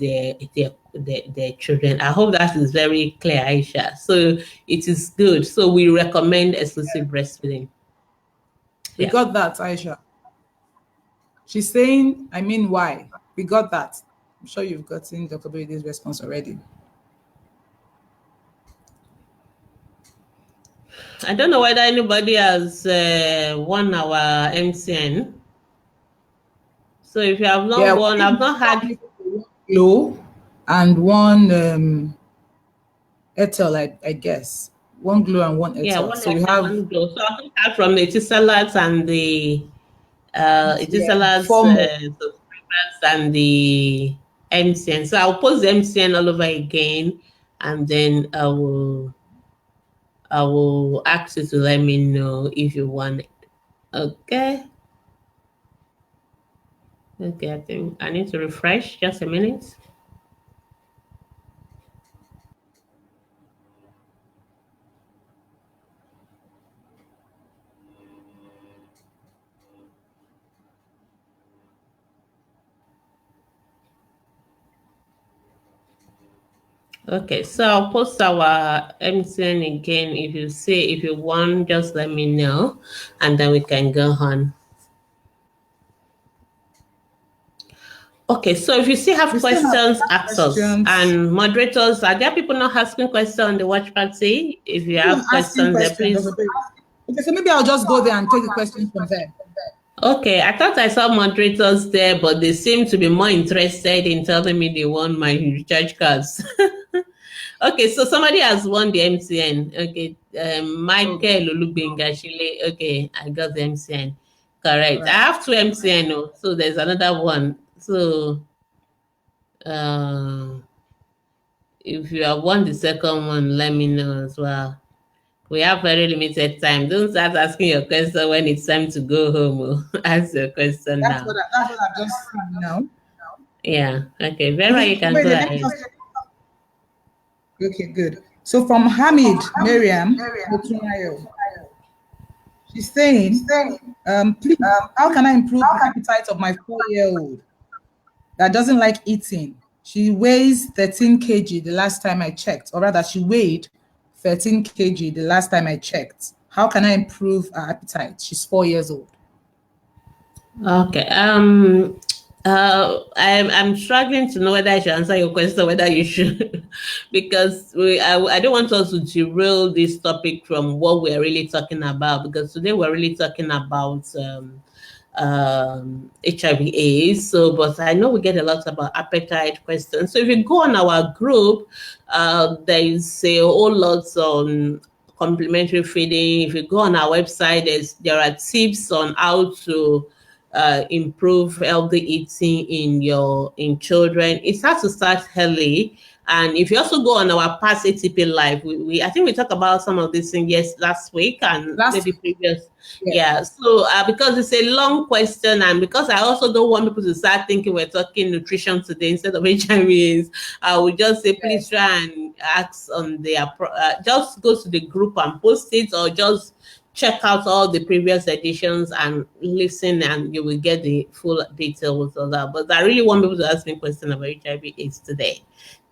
their children. I hope that is very clear, Aisha. So it is good. So we recommend exclusive breastfeeding. We Yeah. got that, Aisha. She's saying, I mean, why? We got that. I'm sure you've gotten Dr. Boyede's response already. I don't know whether anybody has won our MCN. So if you have not Yeah, won, I've not had. Glow and one Etel, I guess. One Glow and one Yeah, Etel. one So we Airtel, have one Glow. So I've not had from the Etisalat and the Etisalat's 4 more. subscribers and the MCN. So I'll post the MCN all over again, and then I will ask you to let me know if you want it. Okay. Okay, I think I need to refresh. Just a minute. Okay, so I'll post our MCN again. If you want, just let me know, and then we can go on. Okay, so if you still have We still have questions, ask us. questions. And moderators, are there people not asking questions on the watch party? If you People have are asking questions there, questions. please. Okay, so maybe I'll just go there and take the questions from there. Okay, I thought I saw moderators there, but they seem to be more interested in telling me they won my recharge cards. Okay, so somebody has won the MCN. Okay, Okay, Michael Olugbengashile. Okay, I got the MCN. all Correct. I right. have two MCN, oh, so there's another one. So uh, if you have won the second one, let me know as well. We have very limited time. Don't start asking your question when it's time to go home. Oh. Ask your question now. That's what I've just seen now. Yeah. Okay. Vera, Okay, you can wait, go let me ahead. just okay, good. So from Hamid Miriam Motunayo, she's saying, please, how can I improve the appetite of my 4-year-old that doesn't like eating? She weighs 13 kg the last time I checked, or rather, she weighed 13 kg the last time I checked. How can I improve her appetite? She's 4 years old. Okay. I'm struggling to know whether I should answer your question or whether you should, because I don't want us to derail this topic from what we're really talking about. Because today we're really talking about HIV/AIDS. So, but I know we get a lot about appetite questions. So if you go on our group, there is a whole lot on complementary feeding. If you go on our website, there are tips on how to improve healthy eating in children. It has to start early. And if you also go on our past ATP live, we I think we talked about some of these things last week and Last maybe week, previous. yeah, Yeah. So because it's a long question, and because I also don't want people to start thinking we're talking nutrition today instead of HIVs, I would just say please yes. try and ask on just go to the group and post it, or just check out all the previous editions and listen, and you will get the full details of that. But I really want people to ask me questions about HIV/AIDS today.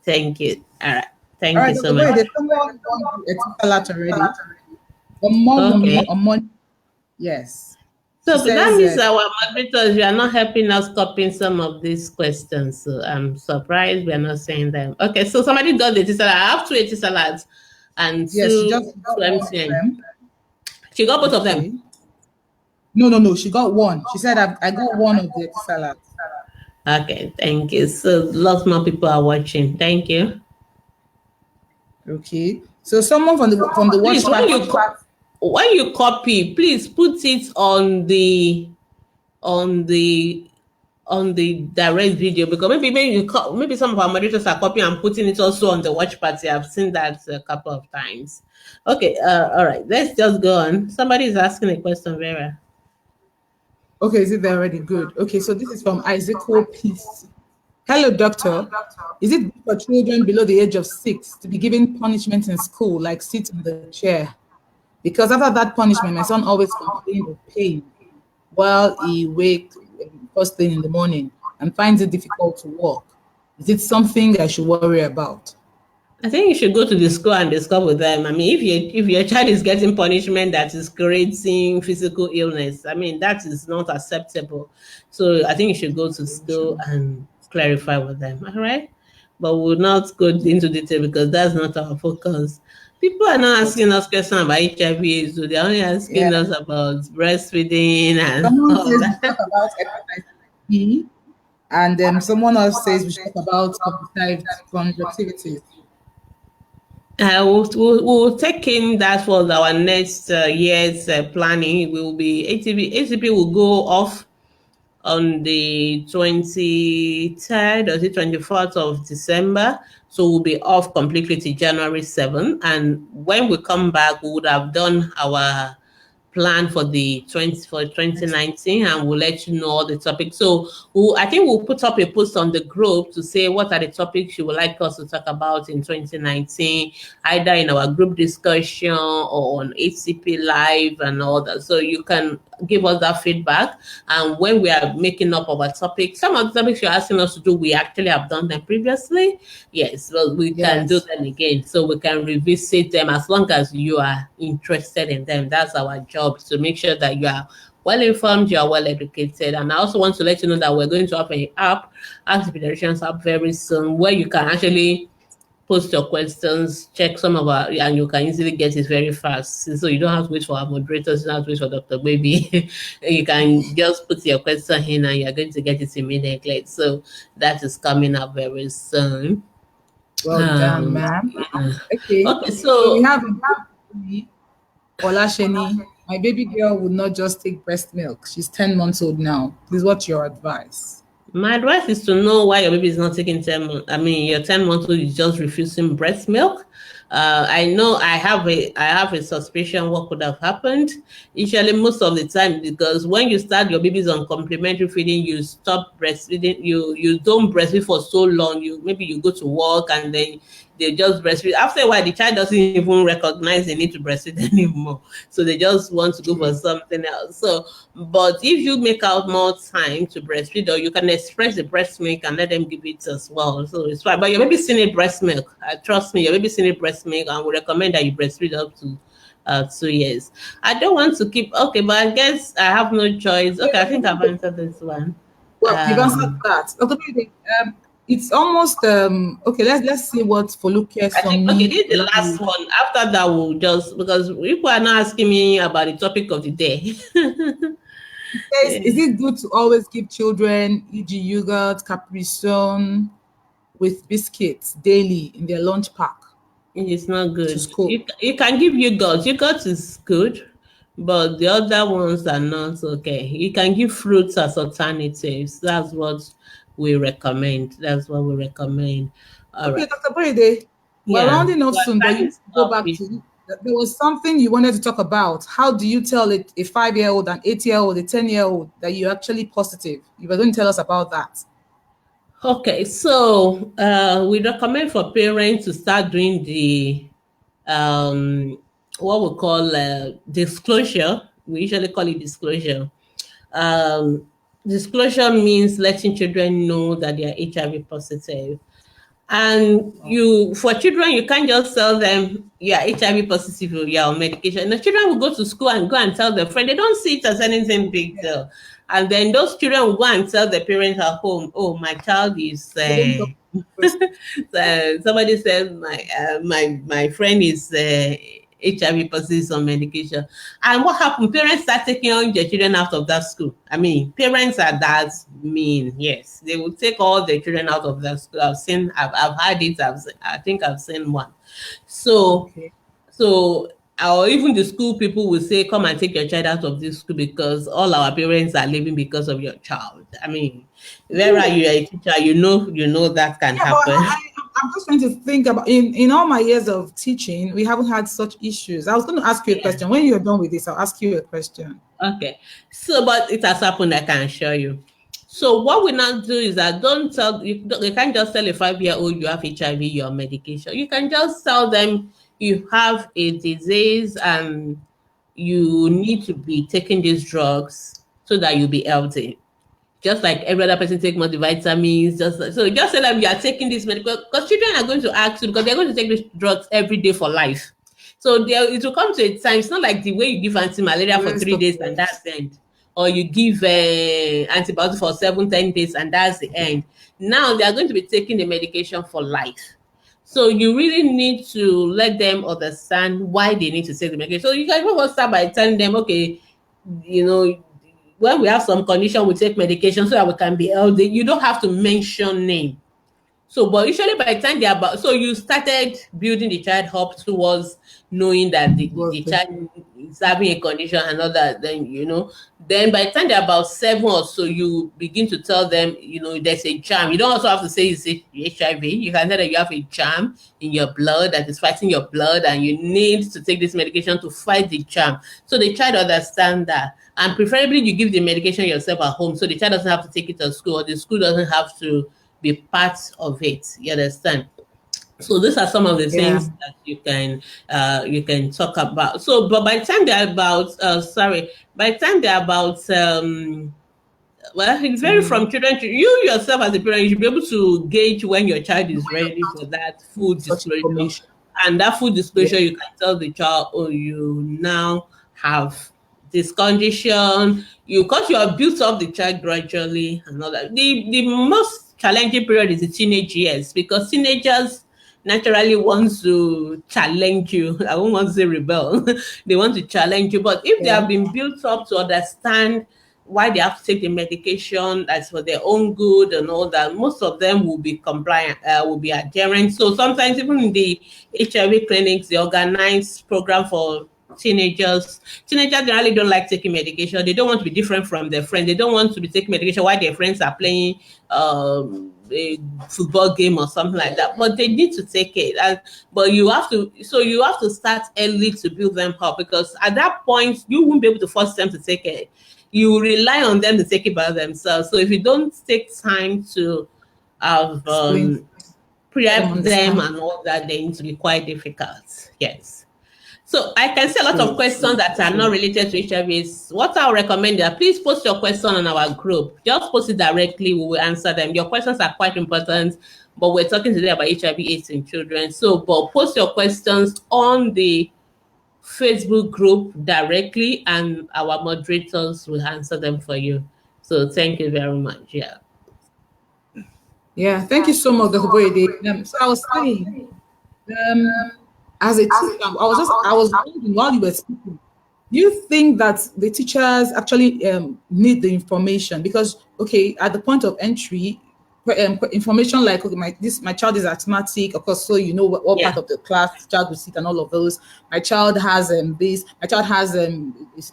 Thank you. All right. All Thank you right, so Dr. much. Boyede, someone won the Etisalat already. Okay. On money. Yes. She So but that says, means our moderators, you are not helping us copying some of these questions. So I'm surprised we are not saying them. Okay, so somebody got the salad. I have two salads and yes, she two just got one of MCN. them. She got both of them. Okay. No, no, no. She got one. She said, I got one of the Etisalat. Okay, thank you. So lots more people are watching. Thank you. Okay. So someone from the Please, watch party. when you copy, please put it on the on the direct video, because maybe some of our moderators are copying and putting it also on the watch party. I've seen that a couple of times. Okay, all right, let's just go on. Somebody is asking a question, Vera. Okay, is it there already? Good. Okay, so this is from Isaac Peace. Hello, doctor. Is it good for children below the age of 6 to be given punishment in school, like sit in the chair? Because after that punishment, my son always complained of pain while he wakes first thing in the morning and finds it difficult to walk. Is it something I should worry about? I think you should go to the school and discuss with them. I mean, if your child is getting punishment that is creating physical illness, I mean that is not acceptable. So I think you should go to school and clarify with them. All right, but we'll not go into detail because that's not our focus. People are not asking us questions about HIV, so they're only Yeah. asking us about breastfeeding and Someone all says we should that. talk about hepatitis B, and someone else says we should talk about conjunctivitis. We'll take in that for our next year's planning. We will be ATP will go off on the 23rd or the 24th of December. So we'll be off completely to January 7th. And when we come back, we would have done our plan for the 2019, and we'll let you know all the topics. So I think we'll put up a post on the group to say what are the topics you would like us to talk about in 2019, either in our group discussion or on HCP live and all that. So you can give us that feedback. And when we are making up our topics, some of the topics you're asking us to do, we actually have done them previously. Yes, well, we can do Yes. them again. So we can revisit them as long as you are interested in them. That's our job, to make sure that you are well informed, you are well educated. And I also want to let you know that we're going to have an app, Ask the Pediatricians app, very soon, where you can actually post your questions, check some of our, and you can easily get it very fast. So you don't have to wait for our moderators, you don't have to wait for Dr. Baby. You can just put your question in and you're going to get it immediately. So that is coming up very soon. Well done, Um, ma'am. yeah. Okay. Okay, So we so have Olasheni. My baby girl would not just take breast milk. She's 10 months old now. Please, what's your advice? my advice is to know why your baby is not taking 10 months. I mean, your 10 months old is just refusing breast milk. I know I have a suspicion what could have happened. Usually, most of the time, because when you start your baby's on complementary feeding, you stop breastfeeding. You don't breastfeed for so long. Maybe you go to work and then they just breastfeed. After a while, the child doesn't even recognize they need to breastfeed anymore. So they just want to go for Okay. something else. So, but if you make out more time to breastfeed, or you can express the breast milk and let them give it as well. So it's fine. But your baby still need breast milk. Trust me, your baby still need breast milk, and we recommend that you breastfeed up to 2 years. I don't want to keep okay, but I guess I have no choice. Okay, Okay, I think Dr. I've Bode. answered this one. Well, you've answered Um, that. Dr. Bode, it's almost okay. Let's see what Foluke I think okay, Sonmi this is the last Olawu one. After that, we'll just because people are not asking me about the topic of the day. says, is it good to always give children, e.g., yogurt, Capri Sun with biscuits daily in their lunch pack It's not to good. school? You can give yogurt. Yogurt is good, but the other ones are not okay. You can give fruits as alternatives. That's what we recommend. That's what we recommend. All Okay, right. Dr. Boride, we're Yeah. rounding off Well, soon, but you time need is to go up. back to there was something you wanted to talk about. How do you tell it a 5 year old, an 8 year old, a 10 year old that you're actually positive? You were going to tell us about that. Okay, so we recommend for parents to start doing the um, what we call disclosure. We usually call it disclosure. Um, Disclosure means letting children know that they are HIV positive. And you, for children, you can't just tell them you are HIV positive or you are on medication. The children will go to school and go and tell their friend. They don't see it as anything big Yeah. deal. And then those children will go and tell the parents at home, "Oh, my child is." They don't talk first. Somebody said my friend is HIV positive on medication. And what happened? Parents start taking all their children out of that school. I mean, parents are that mean. Yes, they will take all their children out of that school. I've had it. I think I've seen one. So, Okay. so, or even the school people will say, "Come and take your child out of this school because all our parents are leaving because of your child." I mean, where are you a teacher? You know that can Yeah, but happen. I'm just trying to think about in all my years of teaching, we haven't had such issues. I was going to ask you a Yeah. question. When you're done with this, I'll ask you a question. Okay. So, but it has happened, I can assure you. So, what we now do is that don't tell you can't just tell a 5 year old you have HIV, you're on medication. You can just tell them you have a disease and you need to be taking these drugs so that you'll be healthy, just like every other person take multivitamins. Just tell them you are taking this medical, because children are going to ask you, because they're going to take these drugs every day for life. So it will come to a time. It's not like the way you give anti-malaria for Rest three of days and the that's the end, or you give antibiotics for 7, 10 days and that's the end. Now they are going to be taking the medication for life. So you really need to let them understand why they need to take the medication. So you can even start by telling them, okay, you know, when we have some condition, we take medication so that we can be healthy. You don't have to mention name. So, but usually by the time they're about, so you started building the child up towards knowing that the Was the child is having a condition and all that, then, then by the time they're about 7 or so, you begin to tell them, there's a germ. You don't also have to say it's HIV. You can tell that you have a germ in your blood that is fighting your blood and you need to take this medication to fight the germ. So the child understand that. And preferably you give the medication yourself at home so the child doesn't have to take it to school or the school doesn't have to be part of it. You understand? So these are some of the yeah, things that you can talk about. So, but by the time they're about by the time they're about well, it varies mm, from children to you yourself as a parent. You should be able to gauge when your child is ready for that food such disclosure, information. and that food Yeah, disclosure you can tell the child, oh, you now have this condition. Because you have built up the child gradually and all that. The most challenging period is the teenage years because teenagers naturally want to challenge you. I won't want to say rebel. They want to challenge you. But if they yeah, have been built up to understand why they have to take the medication that's for their own good and all that, most of them will be compliant, will be adherent. So sometimes even in the HIV clinics, they organize program for teenagers. Teenagers generally don't like taking medication. They don't want to be different from their friends. They don't want to be taking medication while their friends are playing a football game or something like that. But they need to take it. But you have to start early to build them up because at that point you won't be able to force them to take it. You rely on them to take it by themselves. So if you don't take time to have explain, let them prep them understand. and all that, then it will be quite difficult. Yes. So I can see a lot of True, questions true, that are not true. related to HIV. What I'll recommend is please post your question on our group. Just post it directly. We will answer them. Your questions are quite important, but we're talking today about HIV/AIDS in children. So, but post your questions on the Facebook group directly, and our moderators will answer them for you. So, thank you very much. Yeah. Yeah, thank you so much, Dr. Boyede. So I was saying, um, as a teacher, I was wondering while you were speaking, do you think that the teachers actually need the information? Because okay, at the point of entry, information like okay, my child is asthmatic, of course, so you know what Yeah. part of the class the child will sit and all of those. My child has this. My child has it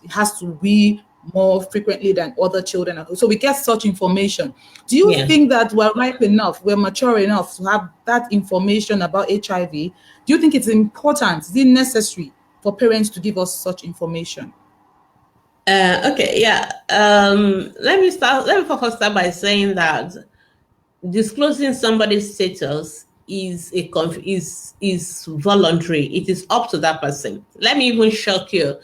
has to wee more frequently than other children. So we get such information. Do you Yeah. think that we're ripe enough, we're mature enough to have that information about HIV? Do you think it's important? Is it necessary for parents to give us such information? Okay. Yeah. Let me first start by saying that disclosing somebody's status is voluntary. It is up to that person. Let me even shock you.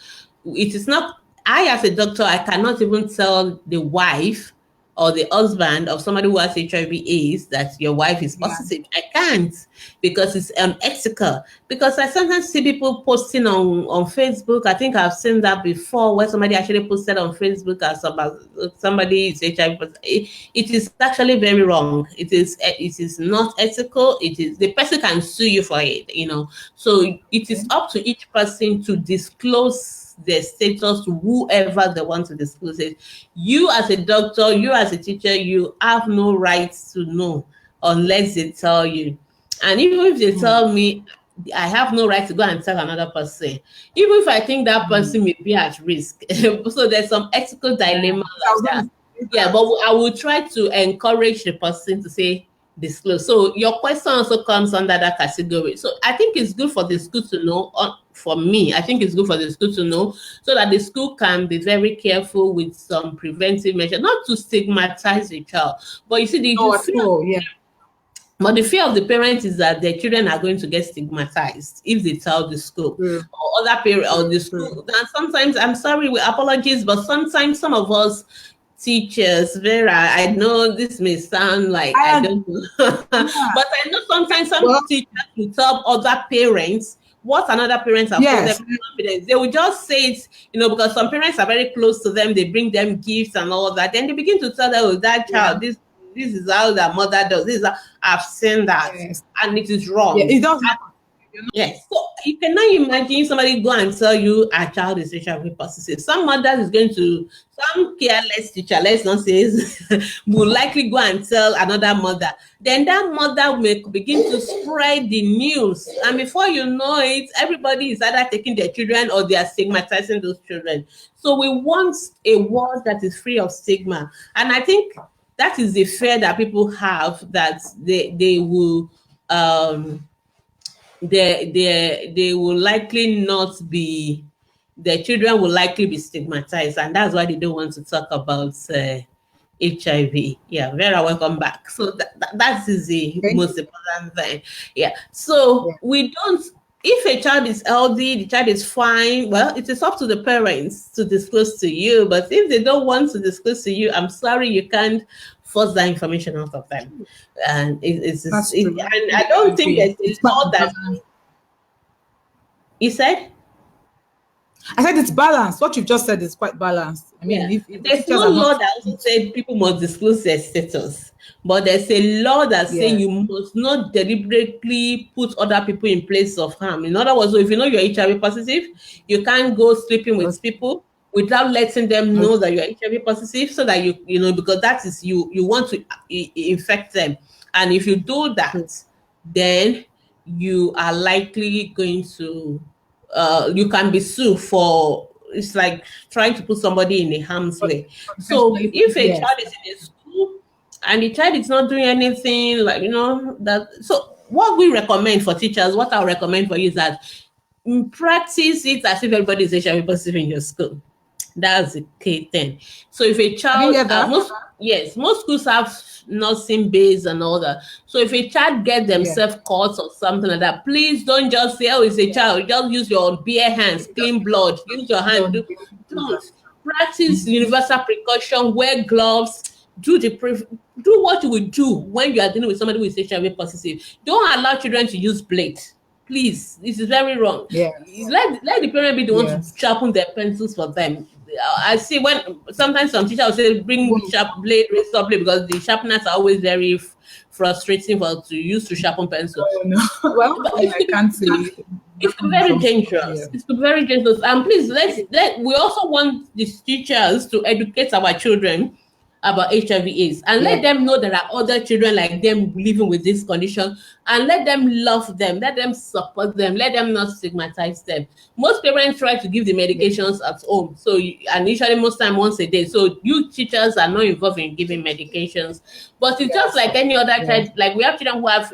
It is not. I, as a doctor, I cannot even tell the wife or the husband of somebody who has HIV/AIDS that your wife is Yeah. positive. I can't because it's unethical. Because I sometimes see people posting on Facebook. I think I've seen that before, where somebody actually posted on Facebook as about somebody is HIV positive. It is actually very wrong. It is not ethical. It is the person can sue you for it. So it is Okay. up to each person to disclose their status to whoever they want to disclose it. You as a doctor, you as a teacher, you have no right to know unless they tell you. And even if they Mm, tell me, I have no right to go and tell another person, even if I think that mm. person may be at risk. So there's some ethical Yeah. dilemma I like was going that. to say Yeah, that. but I will try to encourage the person to say disclose. So your question also comes under that category. So I think it's good for the school to know. For me, I think it's good for the school to know so that the school can be very careful with some preventive measures, not to stigmatize the child. But you see, the No, at fear all. Yeah. but the fear of the parents is that their children are going to get stigmatized if they tell the school True. or other parents or True. the True. school. And sometimes, I'm sorry with apologies, but sometimes some of us teachers, Vera, I know this may sound like I I don't know, but yeah. I know sometimes some Well, teachers will tell other parents what another parents have told them yes. with confidence. They will just say it, because some parents are very close to them, they bring them gifts and all that. Then they begin to tell them, oh, that Yeah. child, this. This is how the mother does. This is how I've seen that, Yes. and it is Yeah, wrong. it does happen. You're not Yes. So you cannot imagine somebody go and tell you a child is HIV positive. Some mothers is going to, some careless teacher, let's not say, will likely go and tell another mother. Then that mother may begin to spread the news. And before you know it, everybody is either taking their children or they are stigmatizing those children. So we want a world that is free of stigma. And I think that is the fear that people have, that they will they will likely not be, their children will likely be stigmatized, and that's why they don't want to talk about HIV. Yeah, Vera, welcome back. So that is the thank most you. important thing. Yeah. So Yeah. we don't, if a child is healthy, the child is fine, well, it is up to the parents to disclose to you. But if they don't want to disclose to you, I'm sorry, you can't force that information out of them. And That's true. I and I completely don't think agree. there's a It's quite law that, balanced. you said? I said it's balanced. What you've just said is quite balanced. I mean, Yeah. if the There's teachers no are not law that trying also to, said people must disclose their status. But there's a law that say yeah, you must not deliberately put other people in place of harm. In other words, so if you know you're HIV positive, you can't go sleeping with okay, people without letting them know okay, that you're HIV positive, so that you know, because that is, you want to infect them. And if you do true. that, then you are likely going to you can be sued for, it's like trying to put somebody in a harm's But way. So intentionally, if a yes, child is in a school and the child is not doing anything, like, you know, that, so what we recommend for teachers, what I recommend for you is that practice it as if everybody is HIV positive in your school. That's the key thing. So if a I didn't child, get that. most, yes, most schools have nursing base and all that. So if a child get Yeah, themselves caught or something like that, please don't just say, "Oh, it's a yeah. child." Just use your bare hands, Just clean blood. Use your hand. don't do that. Don't practice Mhm. universal precaution. Wear gloves. Do do what you would do when you are dealing with somebody who is HIV positive. Don't allow children to use blade. Please, this is very wrong. Yes, Let the parent be the one to yes. sharpen their pencils for them. I see when sometimes some teachers will say bring Even, sharp blade, razor blade, because the sharpeners are always very frustrating for to use to sharpen pencil. oh no. Well, But yeah, I can't say it it's happened in very some schools. dangerous. Yeah, It's very dangerous. And please, let we also want these teachers to educate our children about HIV/AIDS, and yeah, let them know there are other children like them living with this condition, and let them love them, let them support them, let them not stigmatize them. Most parents try to give the yeah. medications at home, so and usually most time once a day. So you teachers are not involved in giving medications, but it's just Yes, like any other yes, child. Like we have children who have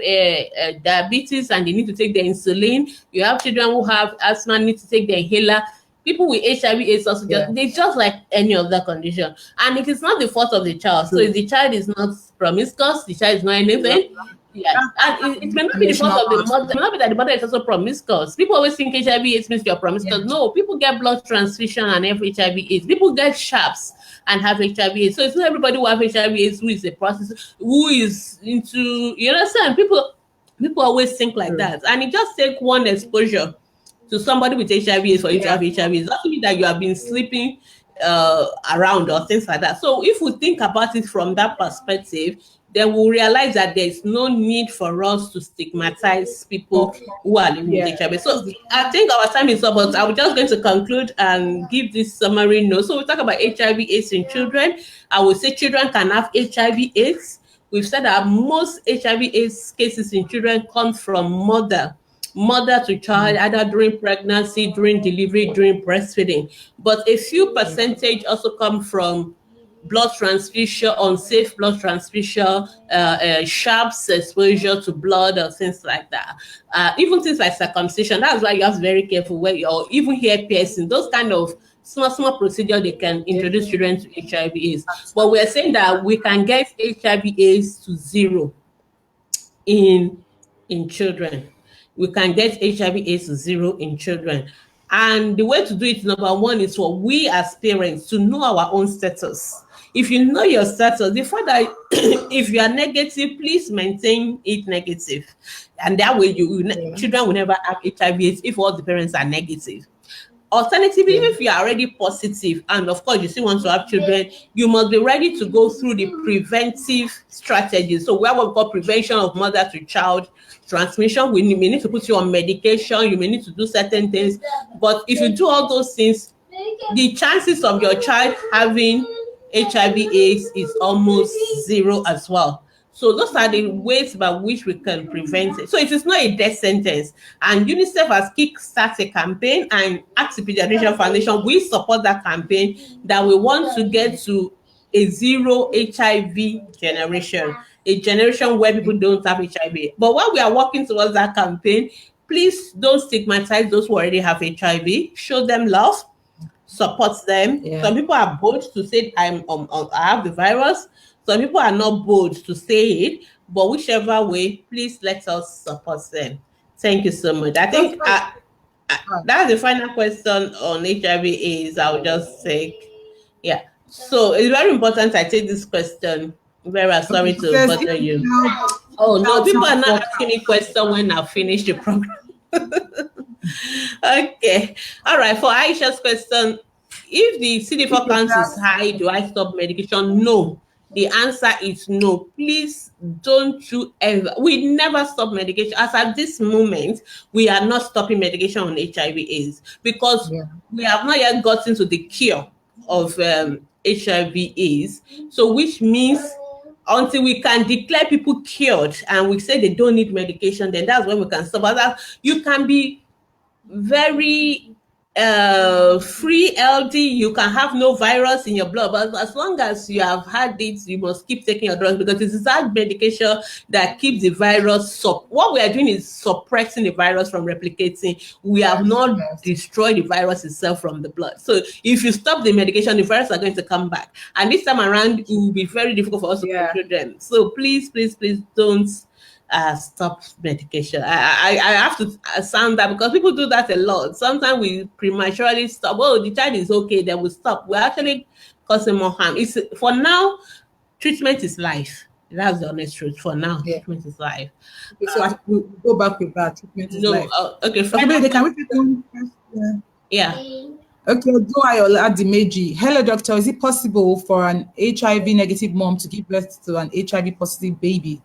diabetes and they need to take their insulin. You have children who have asthma, need to take their inhaler. People with HIV/AIDS also yeah. just like any other condition, and it is not the fault of the child. So if True. the child is not promiscuous, the child is not That, anything. Yeah, that's and it may not be the fault emotional of the mother. It aspect. may not be that the mother is also promiscuous. People always think HIV/AIDS means you're promiscuous. Yes, No, people get blood transfusion and have HIV/AIDS. People get sharps and have HIV/AIDS. So it's not everybody who have HIV/AIDS who is a process, who is into, you understand? People always think like true. that, and it just take one exposure to somebody with HIV for you to Yeah, have HIV. It doesn't mean that you have been sleeping around or things like that. So if we think about it from that perspective, then we'll realize that there is no need for us to stigmatize people okay. who are living with Yeah, HIV. that's So the, I think our time is up, but I'm just going to conclude and give this summary note. So we talk about HIV/AIDS in children. I will say children can have HIV/AIDS. We've said that most HIV/AIDS cases in children come from mother to child, mm, either during pregnancy, during delivery, during breastfeeding. But a few yeah, percentage also come from blood transfusion, unsafe blood transfusion, sharps exposure to blood or things like that. Even things like circumcision. That's why you have to be very careful where you, or even hair piercing. Those kind of small procedure they can yeah, introduce children to HIV/AIDS. But we are saying absolutely. that we can get HIV/AIDS to zero in children. We can get HIV/AIDS to zero in children. And the way to do it, number one, is for we as parents to know our own status. If you know your status, the fact that if you are negative, please maintain it negative. And that way, Yeah, children will never have HIV/AIDS if all the parents are negative. Alternatively, Yeah. if you are already positive and of course you still want to have children, you must be ready to go through the preventive strategies. So we have what we call prevention of mother to child transmission. We may need to put you on medication, you may need to do certain things. But if you do all those things, the chances of your child having HIV/AIDS is almost zero as well. So those are the ways by which we can prevent it. So it is not a death sentence. And UNICEF has kick-started a campaign, and Active Pediatrician Foundation will support that campaign, that we want to get to a zero HIV generation, a generation where people don't have HIV. But while we are working towards that campaign, please don't stigmatize those who already have HIV. Show them love, support them. Yeah. Some people are bold to say I have the virus. Some people are not bold to say it, but whichever way, please let us support them. Thank you so much. I That's think right. that's the final question on HIV is I'll just take. Yeah. So it's very important I take this question. Vera, Okay, sorry she to says if bother the you. Oh no, child people are not CD4 asking me question when I finish the program. Okay. All right. For Aisha's question, if the if CD4 the count is child high, do I stop medication? No. The answer is no. Please don't you ever. We never stop medication. As at this moment, we are not stopping medication on HIV/AIDS because yeah. we have not yet gotten to the cure of HIV/AIDS. So, which means until we can declare people cured and we say they don't need medication, then that's when we can stop. But that you can be very free LD, you can have no virus in your blood, but as long as you have had it, you must keep taking your drugs because it is that medication that keeps the virus what we are doing is suppressing the virus from replicating. We have Yes. not Yes. destroyed the virus itself from the blood. So if you stop the medication, the virus are going to come back, and this time around it will be very difficult for us to Yeah. control them. So please don't stop medication. I have to sound that because people do that a lot. Sometimes we prematurely stop. Oh, the child is okay, then we stop. We're actually causing more harm. It's for now, treatment is life. That's the honest truth. For now, Yeah. treatment is life. Okay, so we'll go back with that. Treatment is No, life. okay, Dr. final Boyede, can we take question. one question? Yeah. Okay, Duayo Adimeji. Hello, doctor. Is it possible for an HIV negative mom to give birth to an HIV positive baby?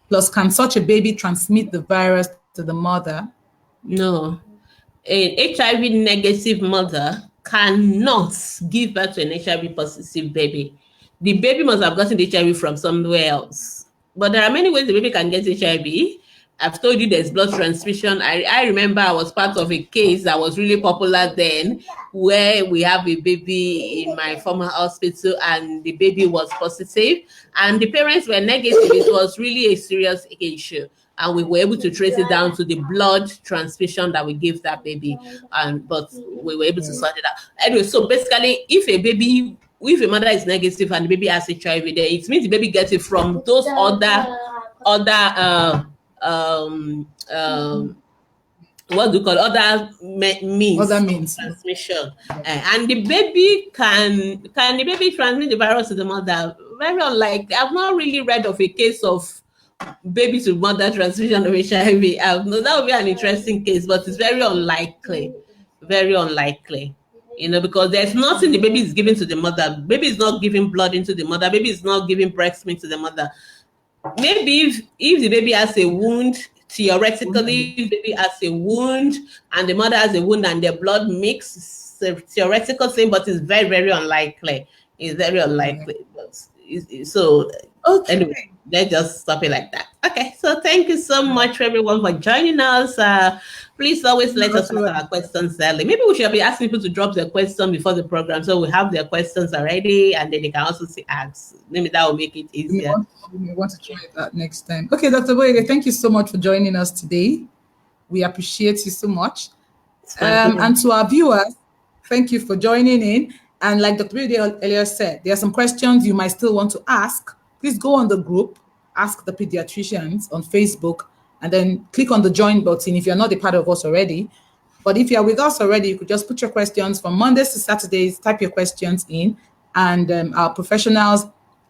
Plus, can such a baby transmit the virus to the mother? No. An HIV negative mother cannot give birth to an HIV positive baby. The baby must have gotten the HIV from somewhere else. But there are many ways the baby can get HIV. I've told you there's blood transmission. I remember I was part of a case that was really popular then where we have a baby in my former hospital and the baby was positive and the parents were negative. It was really a serious issue and we were able to trace it down to the blood transfusion that we gave that baby, and but we were able to sort it out. Anyway, so basically, if a mother is negative and the baby has HIV, then it means the baby gets it from those other what do you call Other means of means. transmission. Yeah. And the baby can the baby transmit the virus to the mother? Very unlikely. I've not really read of a case of baby to mother transmission of HIV. No, that would be an interesting case, but it's very unlikely. Very unlikely. Because there's nothing the baby is giving to the mother. Baby is not giving blood into the mother. Baby is not giving breast milk to the mother. Maybe if the baby has a wound, theoretically, if the baby has a wound and the mother has a wound and their blood mix, it's a theoretical thing, but it's very, very unlikely. It's very unlikely. But so Okay. anyway, let's just stop it like that. Okay, so thank you so much for everyone for joining us. Please always let us ask our questions early. Maybe we should be asking people to drop their question before the program so we have their questions already and then they can also see ask. Maybe that will make it easier. We may want to try that next time. Okay, Dr. Boyede, thank you so much for joining us today. We appreciate you so much. And to our viewers, thank you for joining in. And like Dr. Boyede earlier said, there are some questions you might still want to ask. Please go on the group, Ask the Pediatricians on Facebook, and then click on the join button if you're not a part of us already. But if you're with us already, you could just put your questions from Mondays to Saturdays, type your questions in, and our professionals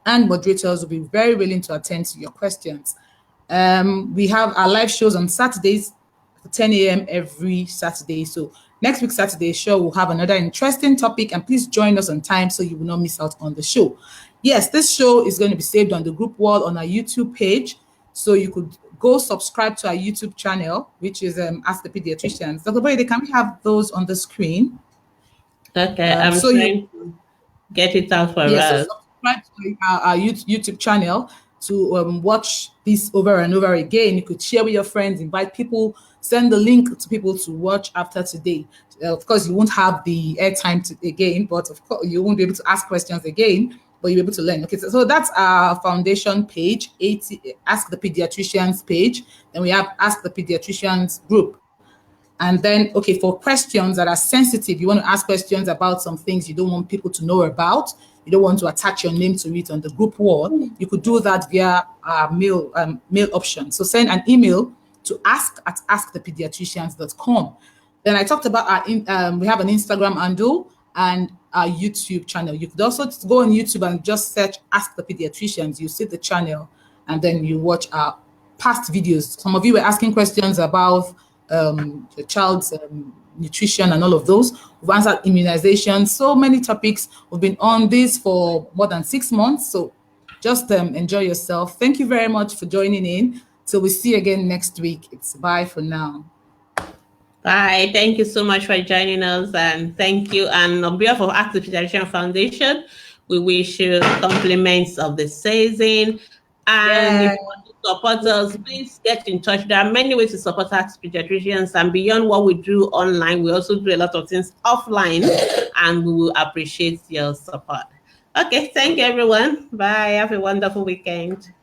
and moderators will be very willing to attend to your questions. We have our live shows on Saturdays at 10 a.m. every Saturday. So Next week, Saturday show, we'll have another interesting topic, and please join us on time so you will not miss out on the show. Yes, this show is going to be saved on the group wall on our YouTube page. So you could go subscribe to our YouTube channel, which is Ask the Pediatricians. Dr. Boyede, can we have those on the screen? Okay, I'm So you trying to get it out for Yes, so us. subscribe to our YouTube channel to watch this over and over again. You could share with your friends, invite people, send the link to people to watch after today. Of course, you won't have the airtime again, but of course, you won't be able to ask questions again, but you'll be able to learn. Okay, so that's our foundation page, Ask the Pediatricians page. Then we have Ask the Pediatricians group. And then, okay, for questions that are sensitive, you want to ask questions about some things you don't want people to know about, you don't want to attach your name to it on the group wall, you could do that via our mail option. So send an email to ask@askthepediatricians.com. Then I talked about we have an Instagram handle and our YouTube channel. You could also go on YouTube and just search Ask the Pediatricians. You see the channel, and then you watch our past videos. Some of you were asking questions about the child's nutrition and all of those. We've answered immunization, so many topics. We've been on this for more than 6 months. So just enjoy yourself. Thank you very much for joining in. Till we see you again next week. It's bye for now. Bye. Thank you so much for joining us, and thank you. And on behalf of Ask the Pediatrician Foundation, we wish you compliments of the season. And if you want to support us, please get in touch. There are many ways to support Ask Pediatricians, and beyond what we do online, we also do a lot of things offline, and we will appreciate your support. Okay, thank you, everyone. Bye. Have a wonderful weekend.